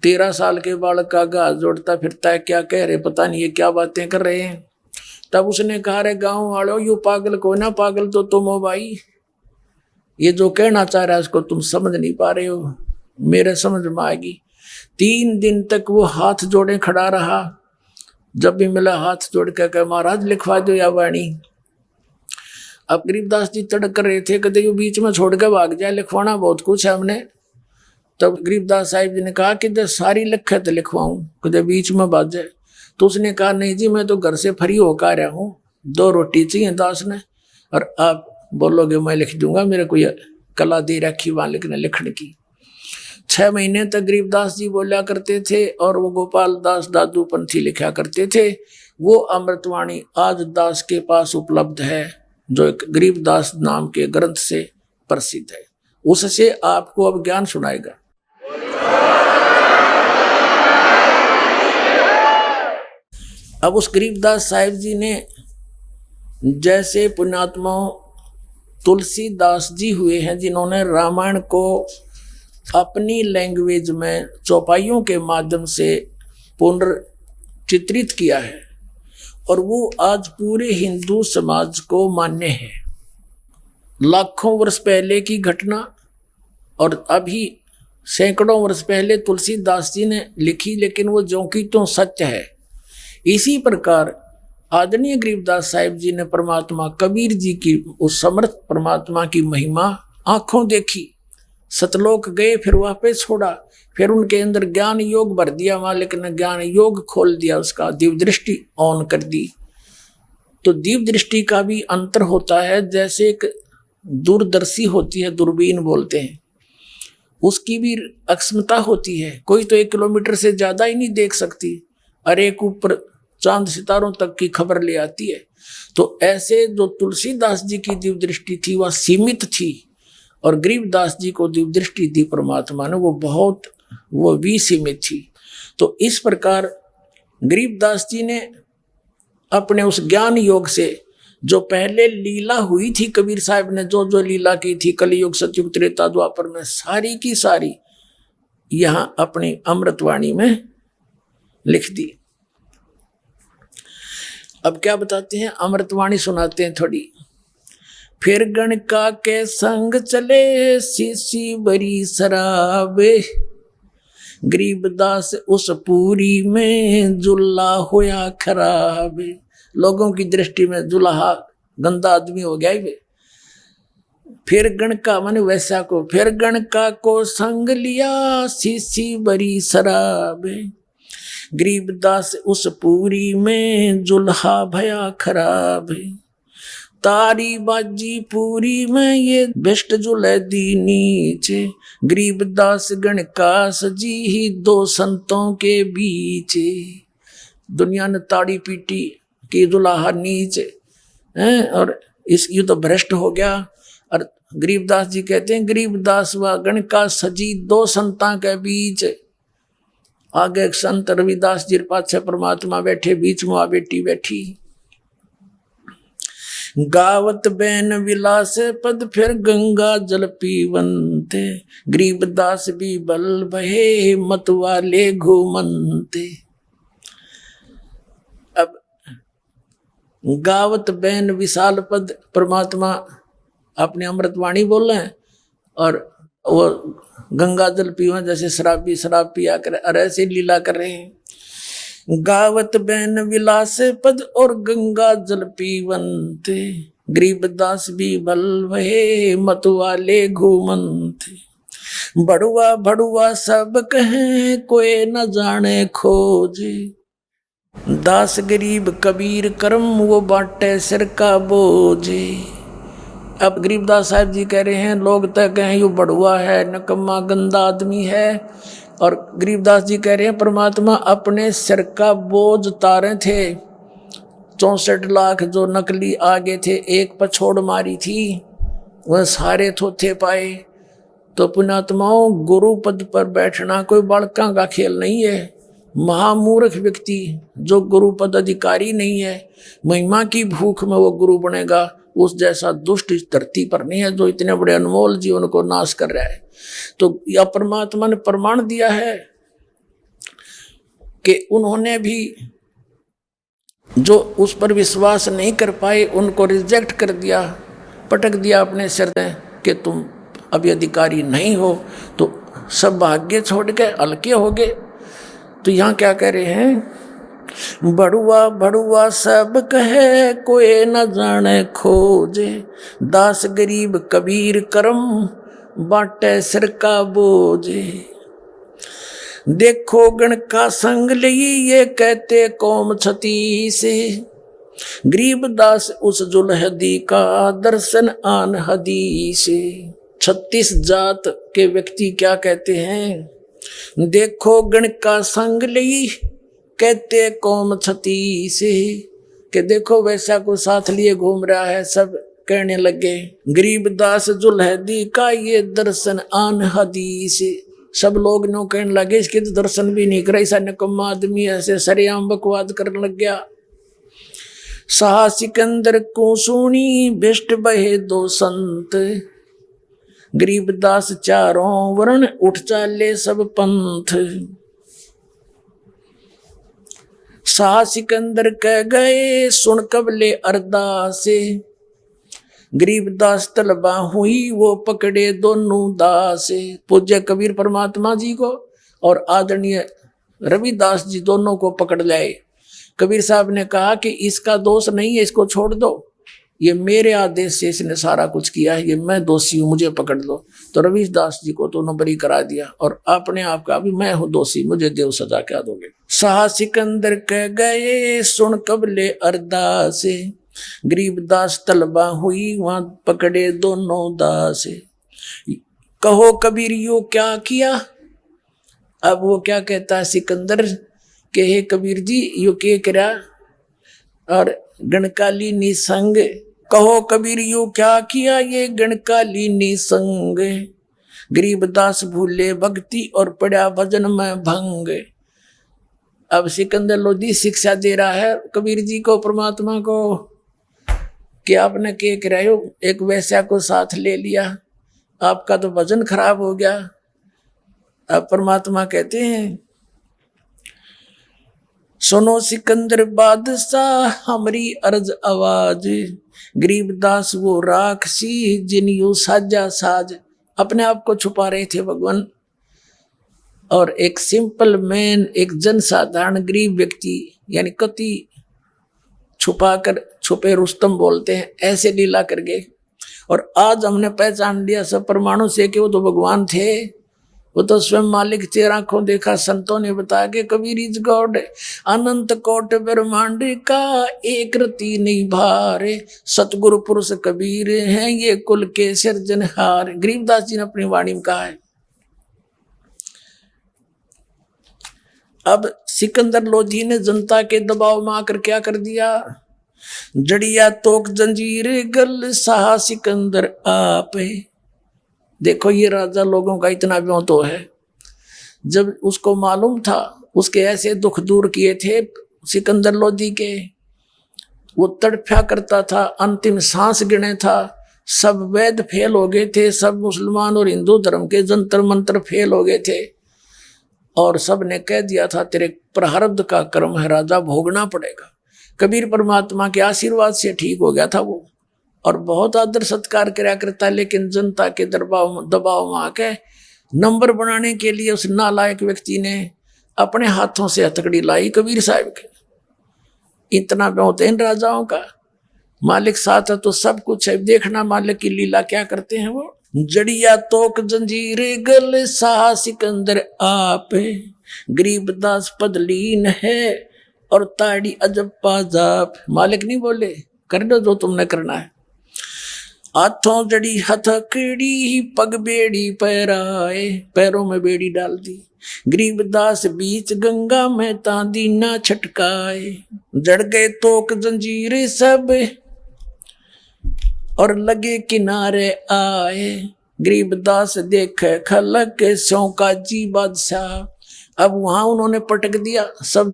S2: 13 साल के बालक का हाथ जोड़ता फिरता है, क्या कह रहे पता नहीं, ये क्या बातें कर रहे हैं। तब उसने कहा, रे गांव वालों, यू पागल को ना, पागल तो तुम हो भाई, ये जो कहना चाह रहा है उसको तुम समझ नहीं पा रहे हो, मेरे समझ में आएगी। 3 दिन तक वो हाथ जोड़े खड़ा रहा। जब भी मिला हाथ जोड़ के कहा, महाराज लिखवा दो या वाणी। अब गरीबदास जी तड़क कर रहे थे, कहते यू बीच में छोड़ के भाग जाए, लिखवाना बहुत कुछ है हमने। तब गरीबदास साहिब जी ने कहा कि जब सारी लिखे तो लिखवाऊं, कहते बीच में भाग जाए। तो उसने कहा, नहीं जी मैं तो घर से फ्री होकर आ रहा हूँ, 2 रोटी चाहिए दास ने, और आप बोलोगे मैं लिख दूंगा, मेरे को यह कला दे रखी वहाँ लिखने की। 6 महीने तक गरीबदास जी बोला करते थे और वो गोपाल दास दादू पंथी लिखा करते थे। वो अमृतवाणी आज दास के पास उपलब्ध है, जो एक गरीबदास नाम के ग्रंथ से प्रसिद्ध है। उससे आपको अब ज्ञान सुनाएगा। अब उस गरीबदास साहिब जी ने, जैसे पुण्यात्मा तुलसीदास जी हुए हैं जिन्होंने रामायण को अपनी लैंग्वेज में चौपाइयों के माध्यम से पुनर्चित्रित किया है, और वो आज पूरे हिंदू समाज को मान्य है। लाखों वर्ष पहले की घटना और अभी सैकड़ों वर्ष पहले तुलसीदास जी ने लिखी, लेकिन वो ज्यों की त्यों सत्य है। इसी प्रकार आदरणीय गरीबदास साहिब जी ने परमात्मा कबीर जी की, उस समर्थ परमात्मा की महिमा आंखों देखी, सतलोक गए, फिर वापस छोड़ा, फिर उनके अंदर ज्ञान योग भर दिया मालिक ने, ज्ञान योग खोल दिया, उसका दिव्य दृष्टि ऑन कर दी। तो दिव्य दृष्टि का भी अंतर होता है, जैसे एक दूरदर्शी होती है, दूरबीन बोलते हैं, उसकी भी अक्षमता होती है। कोई तो 1 किलोमीटर से ज्यादा ही नहीं देख सकती, और एक ऊपर चांद सितारों तक की खबर ले आती है। तो ऐसे जो तुलसीदास जी की दिव्य दृष्टि थी वह सीमित थी, और गरीबदास जी को दिव्य दृष्टि दी परमात्मा ने, वो भी सीमित थी। तो इस प्रकार गरीबदास जी ने अपने उस ज्ञान योग से, जो पहले लीला हुई थी, कबीर साहब ने जो जो लीला की थी कलियुग सतयुग त्रेता द्वापर में, सारी की सारी यहाँ अपनी अमृतवाणी में लिख दी। अब क्या बताते हैं, अमृतवाणी सुनाते हैं थोड़ी। फिर गणका के संग चले, शीशी बरी शराबे, गरीबदास उस पूरी में जुल्ला होया खराब। लोगों की दृष्टि में जुल्हा गंदा आदमी हो गया वे। फिर गणका माने वैसा को, फिर गणका को संग लिया, शीशी बरी शराब, गरीबदास उस पूरी में जुल्हा भया खराब, तारी बाजी पूरी में ये बेस्ट जुल्ह दी नीचे, गरीबदास गण का सजी ही दो संतों के बीच, दुनिया ने ताड़ी पीटी कि दुल्हा नीचे हैं, और इस ये तो भ्रष्ट हो गया। और गरीबदास जी कहते हैं गरीबदास व गण का सजी दो संतां के बीच, आगे एक संत रविदास जी पाछे परमात्मा बैठे, बीच में आ बेटी बैठी। गावत बैन विलास पद फिर गंगा जल पीवंते, गरीबदास भी बल बहे मत वाले घूमंते। अब गावत बैन विशाल पद परमात्मा अपने अमृतवाणी बोल रहे हैं, और वो गंगा जल पीवा जैसे शराबी शराब पिया कर, और ऐसे लीला कर रहे हैं। गावत बैन विलास पद और गंगा जल पीवंते, गरीबदास भी बल वहे मत वाले घूमंते। बड़ुआ बड़ुआ सब कहे कोई न जाने खोजे, दास गरीब कबीर कर्म वो बाटे सिर का बोझे। अब गरीबदास साहब जी कह रहे हैं लोग तो कहें यू बड़ुआ है, नकम्मा गंदा आदमी है, और गरीबदास जी कह रहे हैं परमात्मा अपने सिर का बोझ उतारे थे। 64 लाख जो नकली आगे थे, एक पछोड़ मारी थी, वह सारे थोथे पाए। तो पुण्यात्माओं, गुरु पद पर बैठना कोई बालका का खेल नहीं है। महामूर्ख व्यक्ति जो गुरु पद अधिकारी नहीं है, महिमा की भूख में वो गुरु बनेगा, उस जैसा दुष्ट इस धरती पर नहीं है जो इतने बड़े अनमोल जीवन को नाश कर रहा है। तो यह परमात्मा ने प्रमाण दिया है कि उन्होंने भी जो उस पर विश्वास नहीं कर पाए उनको रिजेक्ट कर दिया, पटक दिया अपने सिर में कि तुम अभी अधिकारी नहीं हो, तो सब भाग्य छोड़ के हल्के हो गए। तो यहाँ क्या कह रहे हैं, बड़ुआ बड़ुआ सब कहे कोई न जाने खोजे, दास गरीब कबीर करम बाटे सिर का बोझे। देखो गण का संग लई ये कहते कौम छती से, गरीबदास उस जुल्हदी का दर्शन आन हदी से। 36 जात के व्यक्ति क्या कहते हैं, देखो गण का संग लई कहते कौम छती से, कि देखो वैसा को साथ लिए घूम रहा है। सब कहने लगे गरीबदास जुल्हदी का ये दर्शन आन हदीस। सब लोग नो कहने लगे इसके तो दर्शन भी नहीं करे, ऐसा निकम्मा आदमी ऐसे सरेआम बकवाद करने लग गया। शाह सिकंदर को सुनी बिष्ट बहे दो संत, गरीबदास चारों वर्ण उठ चाले सब पंथ। शाह सिकंदर कह गए सुन कबले अरदासे, गरीबदास तलबा हुई वो पकड़े दोनों दासे। पूज्य कबीर परमात्मा जी को और आदरणीय रविदास जी दोनों को पकड़ लाए। कबीर साहब ने कहा कि इसका दोष नहीं है, इसको छोड़ दो, ये मेरे आदेश से इसने सारा कुछ किया है, ये मैं दोषी हूँ, मुझे पकड़ लो। तो रविदास जी को तो बरी करा दिया और अपने आप का भी मैं हूँ दोषी, मुझे देव सजा क्या दोगे। शाह सिकंदर कह गए सुन कबले अरदासे, गरीबदास तलबा हुई वहां पकड़े दोनों दासे। कहो कबीर यो क्या किया। अब वो क्या कहता है सिकंदर के हे कबीर जी यो के करा, और गणकाली निसंग। कहो कबीर यो क्या किया ये गणकाली निसंग, गरीबदास भूले भक्ति और पड़ा भजन में भंग। अब सिकंदर लोधी शिक्षा दे रहा है कबीर जी को, परमात्मा को, कि आपने क्या करायो, एक वैश्या को साथ ले लिया, आपका तो भजन खराब हो गया। अब परमात्मा कहते हैं सुनो सिकंदर बादशाह हमारी अर्ज आवाज, गरीबदास वो राक्षसी जिन यू साजा साज। अपने आप को छुपा रहे थे भगवान, और एक सिंपल मैन, एक जनसाधारण गरीब व्यक्ति, यानी कति छुपाकर छुपे रुस्तम बोलते हैं, ऐसे लीला कर गए। और आज हमने पहचान लिया सब परमाणु से कि वो तो भगवान थे, वो तो स्वयं मालिक तेरा आंखों देखा। संतों ने बताया कि कबीर इज गॉड, अनंत कोट ब्रह्मांड का एक रति नहीं भारे, सतगुरु पुरुष कबीर हैं ये कुल के सिरजनहार। गरीबदास जी ने अपनी वाणी में कहा है। अब सिकंदर लोधी ने जनता के दबाव में आकर क्या कर दिया, जड़िया तोक जंजीर गल साहा सिकंदर आप। देखो ये राजा लोगों का इतना व्यों तो है। जब उसको मालूम था उसके ऐसे दुख दूर किए थे सिकंदर लोधी के, वो तड़फा करता था, अंतिम सांस गिने था, सब वेद फेल हो गए थे, सब मुसलमान और हिंदू धर्म के जंतर मंत्र फेल हो गए थे, और सब ने कह दिया था तेरे प्रारब्ध का कर्म है राजा, भोगना पड़ेगा। कबीर परमात्मा के आशीर्वाद से ठीक हो गया था वो, और बहुत आदर सत्कार किया करता है, लेकिन जनता के दबाव में आके नंबर बनाने के लिए उस नालायक व्यक्ति ने अपने हाथों से हथकड़ी लाई कबीर साहब के। इतना बहुत है इन राजाओं का, मालिक साथ है तो सब कुछ है। देखना मालिक की लीला क्या करते हैं वो। जड़िया तोक जंजीर गल सा सिकंदर आप, गरीबदास पदलीन है और ताड़ी अजब पाजाब। मालिक नहीं बोले कर दो जो तुमने करना है। हाथों जड़ी हथकड़ी पग बेड़ी पैराए, पैरों में बेड़ी डाल दी। गरीबदास बीच गंगा में तांदी ना छटकाए, जड़ गए तोक जंजीर सब और लगे किनारे आए। गरीबदास देखे खलक सौ का जी बादशाह। अब वहां उन्होंने पटक दिया, सब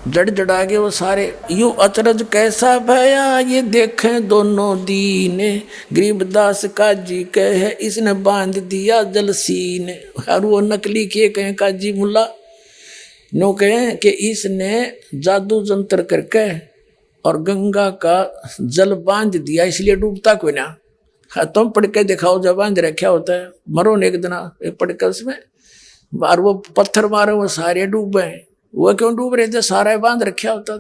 S2: जड़ जड़ा गए वो सारे। यू अचरज कैसा भया ये देखें दोनों दीने, गरीबदास काजी कहे इसने बांध दिया जलसीने। और वो नकली के कहें काजी मुल्ला नो कहें कि इसने जादू जंतर करके और गंगा का जल बांध दिया, इसलिए डूबता कोई ना। हाँ तुम पढ़ के दिखाओ, जब बांध रखा होता है मरो ने एक दिन पढ़ के उसमें, और वो पत्थर मारे वो सारे डूबे। वो क्यों डूब रहे थे, सारा बांध रखा होता।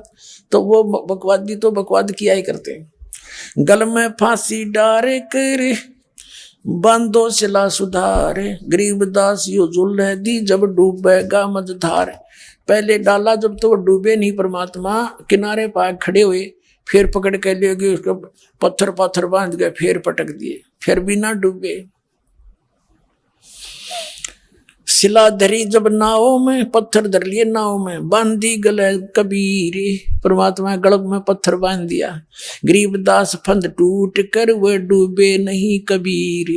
S2: तो वो बकवादी तो बकवाद किया ही करते हैं। गल में फांसी डारे कर बांधो सिला सुधार, गरीबदास यो जुल है दी जब डूबेगा मझधार। पहले डाला जब तो वो डूबे नहीं, परमात्मा किनारे पर खड़े हुए, फिर पकड़ के ले गए उसको, पत्थर पत्थर बांध गए, फिर पटक दिए, फिर भी ना डूबे। सिला धरी जब नाव में, पत्थर धर लिए नाव में, बांधी गले कबीर, परमात्मा गलब में पत्थर बांध दिया। गरीबदास फंद टूट कर वह डूबे नहीं कबीर।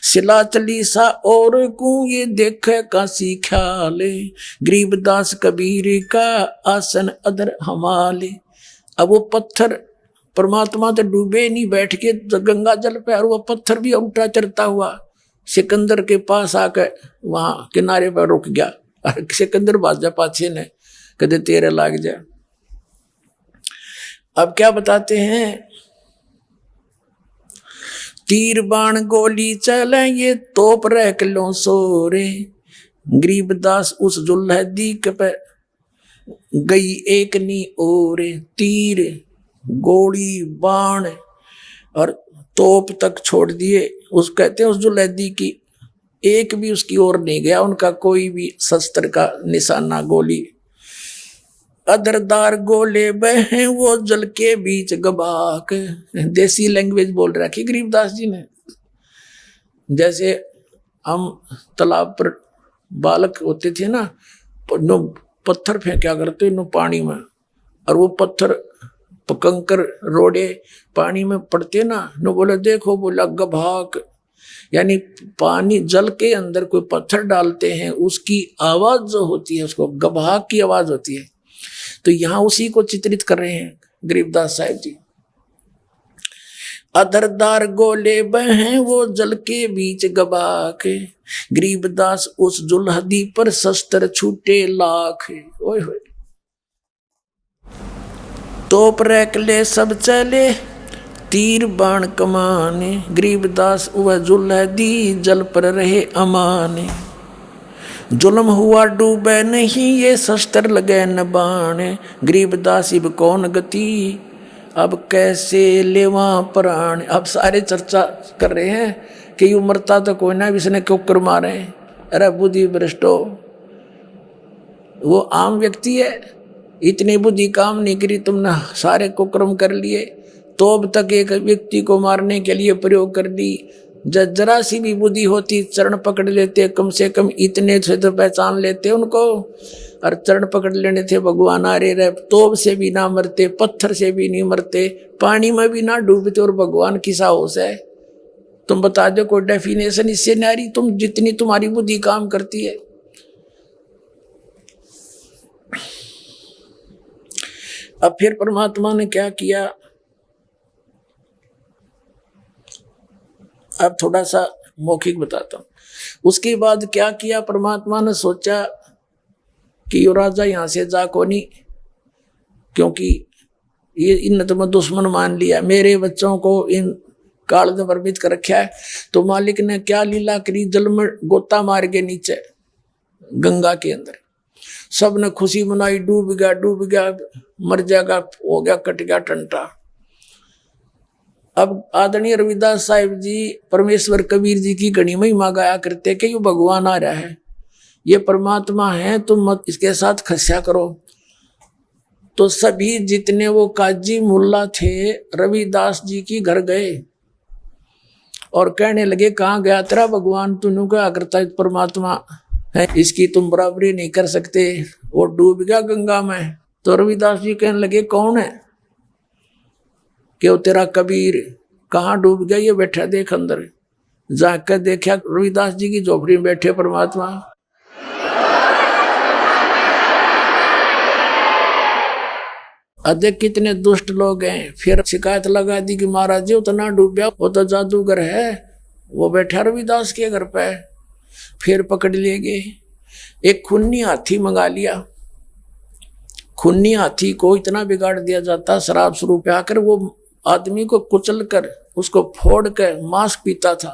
S2: सिला चली सा और को ये देखे काशी ख्याले, गरीबदास कबीर का आसन अदर हमाले। अब वो पत्थर परमात्मा तो डूबे नहीं, बैठ के गंगा जल पे, और वो पत्थर भी उल्टा चलता हुआ सिकंदर के पास आकर वहां किनारे पर रुक गया। और सिकंदर बादशाह पाछे ने कदे तेरे लाग जाए। अब क्या बताते हैं, तीर बाण गोली चले ये तोप रख लो सोरे, गरीबदास उस जुल्हदी पे गई एक नी और। तीर गोली बाण और तोप तक छोड़ दिए, उस कहते हैं उस जुल्हदी की एक भी उसकी ओर नहीं गया, उनका कोई भी शस्त्र का निशाना गोली। अदरदार गोले बहे वो जल के बीच गबाक, देसी लैंग्वेज बोल रखी गरीबदास जी ने। जैसे हम तालाब पर बालक होते थे ना, पत्थर फेंका करते नो पानी में, और वो पत्थर कंकर रोड़े पानी में पड़ते ना, नो बोले देखो, बोला गभाक, यानी पानी जल के अंदर कोई पत्थर डालते हैं उसकी आवाज जो होती है उसको गभाक की आवाज होती है। तो यहां उसी को चित्रित कर रहे हैं गरीबदास साहब जी। अधरदार गोले बहे वो जल के बीच गबाक, गरीबदास उस जुल्हदी पर शस्त्र छूटे लाख। ओए होए तोप रैकले सब चले तीर बाण कमाने, गरीबदास वह जुल्हदी जल पर रहे अमाने। जुल्म हुआ डूबे नहीं ये शस्त्र लगे न बाण, गरीबदास इब कौन गति अब कैसे लेवा प्राण। अब सारे चर्चा कर रहे हैं कि यू मरता तो कोई ना, इसने क्यों कर मारे। अरे बुद्धि भ्रष्टो, वो आम व्यक्ति है, इतनी बुद्धि काम नहीं करी, तुमने सारे कुकर्म कर लिए, तो अब तक एक व्यक्ति को मारने के लिए प्रयोग कर दी। जरा सी भी बुद्धि होती चरण पकड़ लेते, कम से कम इतने से तो पहचान लेते उनको। और चरण पकड़ लेने थे भगवान आ रहे, तोप से भी ना मरते, पत्थर से भी नहीं मरते, पानी में भी ना डूबते, और भगवान की साहस है। तुम बता दो कोई डेफिनेशन इससे नहीं आ रही, तुम जितनी तुम्हारी बुद्धि काम करती है। अब फिर परमात्मा ने क्या किया, अब थोड़ा सा मौखिक बताता हूं। उसके बाद क्या किया, परमात्मा ने सोचा कि यो राजा यहां से जा को नहीं, क्योंकि ये इन तो मैं दुश्मन मान लिया, मेरे बच्चों को इन काल ने वर्मित कर रखा है। तो मालिक ने क्या लीला करी, जल में गोता मार के नीचे गंगा के अंदर सबने खुशी मनाई, डूब गया मर जाएगा, हो गया कट गया टंटा। अब आदरणीय रविदास साहिब जी परमेश्वर कबीर जी की घनी महिमा गाया करते कि ये भगवान आ रहा है, ये परमात्मा है, तुम मत इसके साथ खस्या करो। तो सभी जितने वो काजी मुल्ला थे रविदास जी की घर गए और कहने लगे, कहाँ गया तेरा भगवान, तूने क्या करता है, परमात्मा है, इसकी तुम बराबरी नहीं कर सकते, वो डूब गया गंगा में। तो रविदास जी कहने लगे, कौन है, कि वो तेरा कबीर। कहाँ डूब गया, ये बैठा देख अंदर। जाकर देखा रविदास जी की झोपड़ी में बैठे परमात्मा। अधिक कितने दुष्ट लोग हैं। फिर शिकायत लगा दी कि महाराज जी उतना डूब गया, वो तो जादूगर है, वो बैठा रविदास के घर पे। फिर पकड़ लिए गए, एक खूनी हाथी मंगा लिया। खूनी हाथी को इतना बिगाड़ दिया जाता, शराब शुरू पे आकर वो आदमी को कुचल कर उसको फोड़ कर मांस पीता था।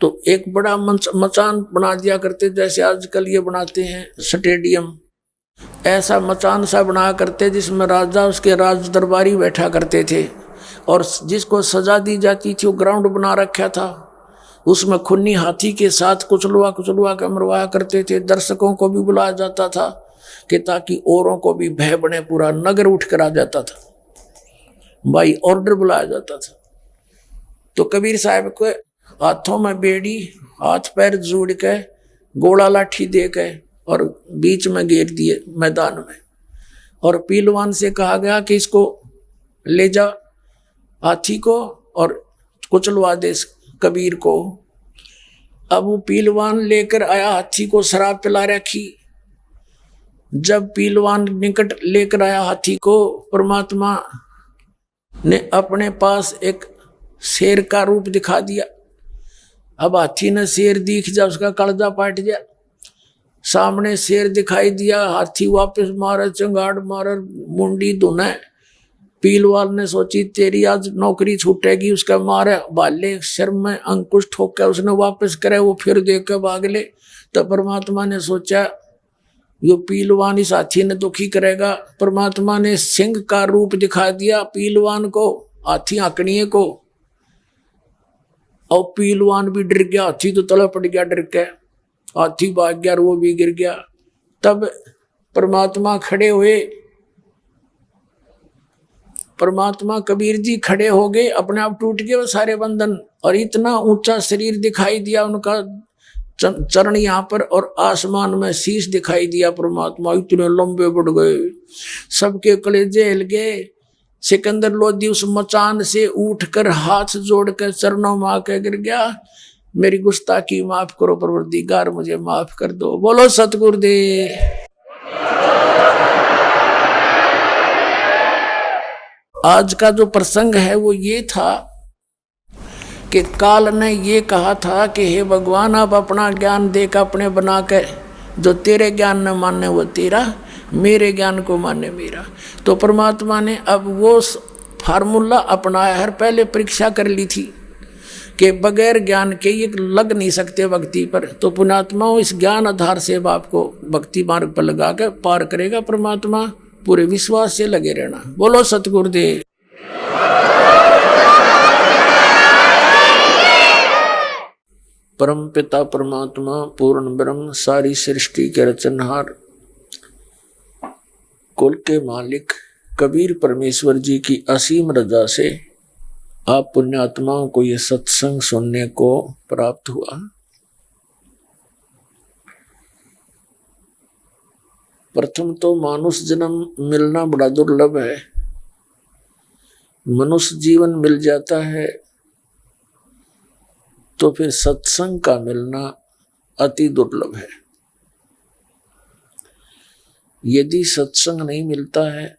S2: तो एक बड़ा मचान बना दिया करते, जैसे आजकल ये बनाते हैं स्टेडियम, ऐसा मचान सा बना करते जिसमें राजा उसके राज दरबारी बैठा करते थे, और जिसको सजा दी जाती थी वो ग्राउंड बना रखा था। उसमें खूनी हाथी के साथ कुचलवा के मरवाया करते थे। दर्शकों को भी बुलाया जाता था कि ताकि औरों को भी भय बने, पूरा नगर उठ कर आ जाता था, बाई ऑर्डर बुलाया जाता था। तो कबीर साहब को हाथों में बेड़ी, हाथ पैर जोड़ के गोला लाठी दे के और बीच में घेर दिए मैदान में, और पीलवान से कहा गया कि इसको ले जा हाथी को और कुचलवा दे कबीर को। अब वो पीलवान लेकर आया, हाथी को शराब पिला रखी। जब पीलवान निकट लेकर आया हाथी को, परमात्मा ने अपने पास एक शेर का रूप दिखा दिया। अब हाथी ने शेर दिख जा, उसका कलजा पाट गया। सामने शेर दिखाई दिया, हाथी वापस मारे, चंगाड़ मारे, मुंडी धुने। पीलवाल ने सोची तेरी आज नौकरी छूटेगी, उसका मारे बाले सिर में अंकुश ठोक के उसने वापस करे, वो फिर देख के भाग ले। तो परमात्मा ने सोचा यो पीलवान इस हाथी ने दुखी करेगा। परमात्मा ने सिंह का रूप दिखा दिया पीलवान को, हाथी आंकड़िए को, और पीलवान भी डर गया, हाथी तो तले पड़ गया डर के, हाथी भाग गया और वो भी गिर गया। तब परमात्मा खड़े हुए, परमात्मा कबीर जी खड़े हो गए, अपने आप टूट गए वो सारे बंधन, और इतना ऊंचा शरीर दिखाई दिया उनका, चरण यहाँ पर और आसमान में शीश दिखाई दिया। परमात्मा इतने लंबे बढ़ गए, सबके कलेजे हिल गए। सिकंदर लोधी उस मचान से उठकर हाथ जोड़कर चरणों में आके गिर गया, मेरी गुस्ताखी माफ करो परवरदिगार, मुझे माफ कर दो। बोलो सतगुरुदेव। आज का जो प्रसंग है वो ये था कि काल ने ये कहा था कि हे भगवान आप अपना ज्ञान देकर अपने बना के, जो तेरे ज्ञान न माने वो तेरा, मेरे ज्ञान को माने मेरा। तो परमात्मा ने अब वो फार्मूला अपनाया है। पहले परीक्षा कर ली थी कि बगैर ज्ञान के ये लग नहीं सकते भक्ति पर, तो पुण्यात्माओं इस ज्ञान आधार से आपको भक्ति मार्ग पर लगा के पार करेगा परमात्मा। पूरे विश्वास से लगे रहना। बोलो सतगुरुदेव। परम पिता परमात्मा पूर्ण ब्रह्म सारी सृष्टि के रचनहार कुल के मालिक कबीर परमेश्वर जी की असीम रजा से आप पुण्यात्माओं को ये सत्संग सुनने को प्राप्त हुआ। प्रथम तो मानुष जन्म मिलना बड़ा दुर्लभ है। मनुष्य जीवन मिल जाता है तो फिर सत्संग का मिलना अति दुर्लभ है। यदि सत्संग नहीं मिलता है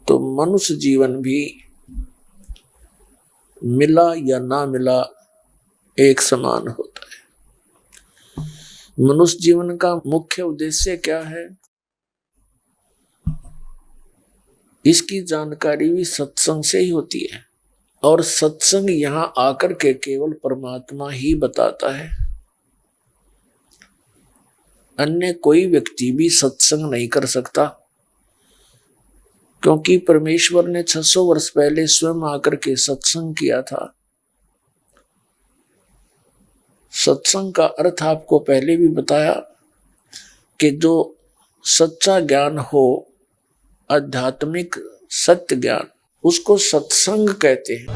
S2: तो मनुष्य जीवन भी मिला या ना मिला एक समान होता है। मनुष्य जीवन का मुख्य उद्देश्य क्या है, इसकी जानकारी भी सत्संग से ही होती है। और सत्संग यहां आकर के केवल परमात्मा ही बताता है। अन्य कोई व्यक्ति भी सत्संग नहीं कर सकता, क्योंकि परमेश्वर ने 600 वर्ष पहले स्वयं आकर के सत्संग किया था। सत्संग का अर्थ आपको पहले भी बताया कि जो सच्चा ज्ञान हो, आध्यात्मिक सत्य ज्ञान, उसको सत्संग कहते हैं।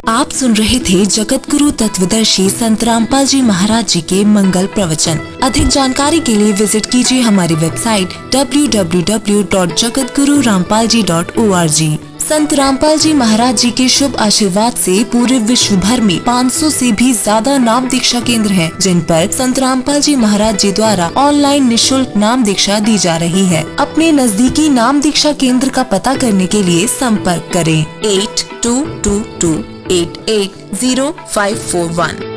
S3: आप सुन रहे थे जगत गुरु तत्वदर्शी संत रामपाल जी महाराज जी के मंगल प्रवचन। अधिक जानकारी के लिए विजिट कीजिए हमारी वेबसाइट www.jagatgururampalji.org। संत रामपाल जी महाराज जी के शुभ आशीर्वाद से पूरे विश्व भर में 500 से भी ज्यादा नाम दीक्षा केंद्र हैं, जिन पर संत रामपाल जी महाराज जी द्वारा ऑनलाइन निशुल्क नाम दीक्षा दी जा रही है। अपने नजदीकी नाम दीक्षा केंद्र का पता करने के लिए संपर्क करें 8222880541।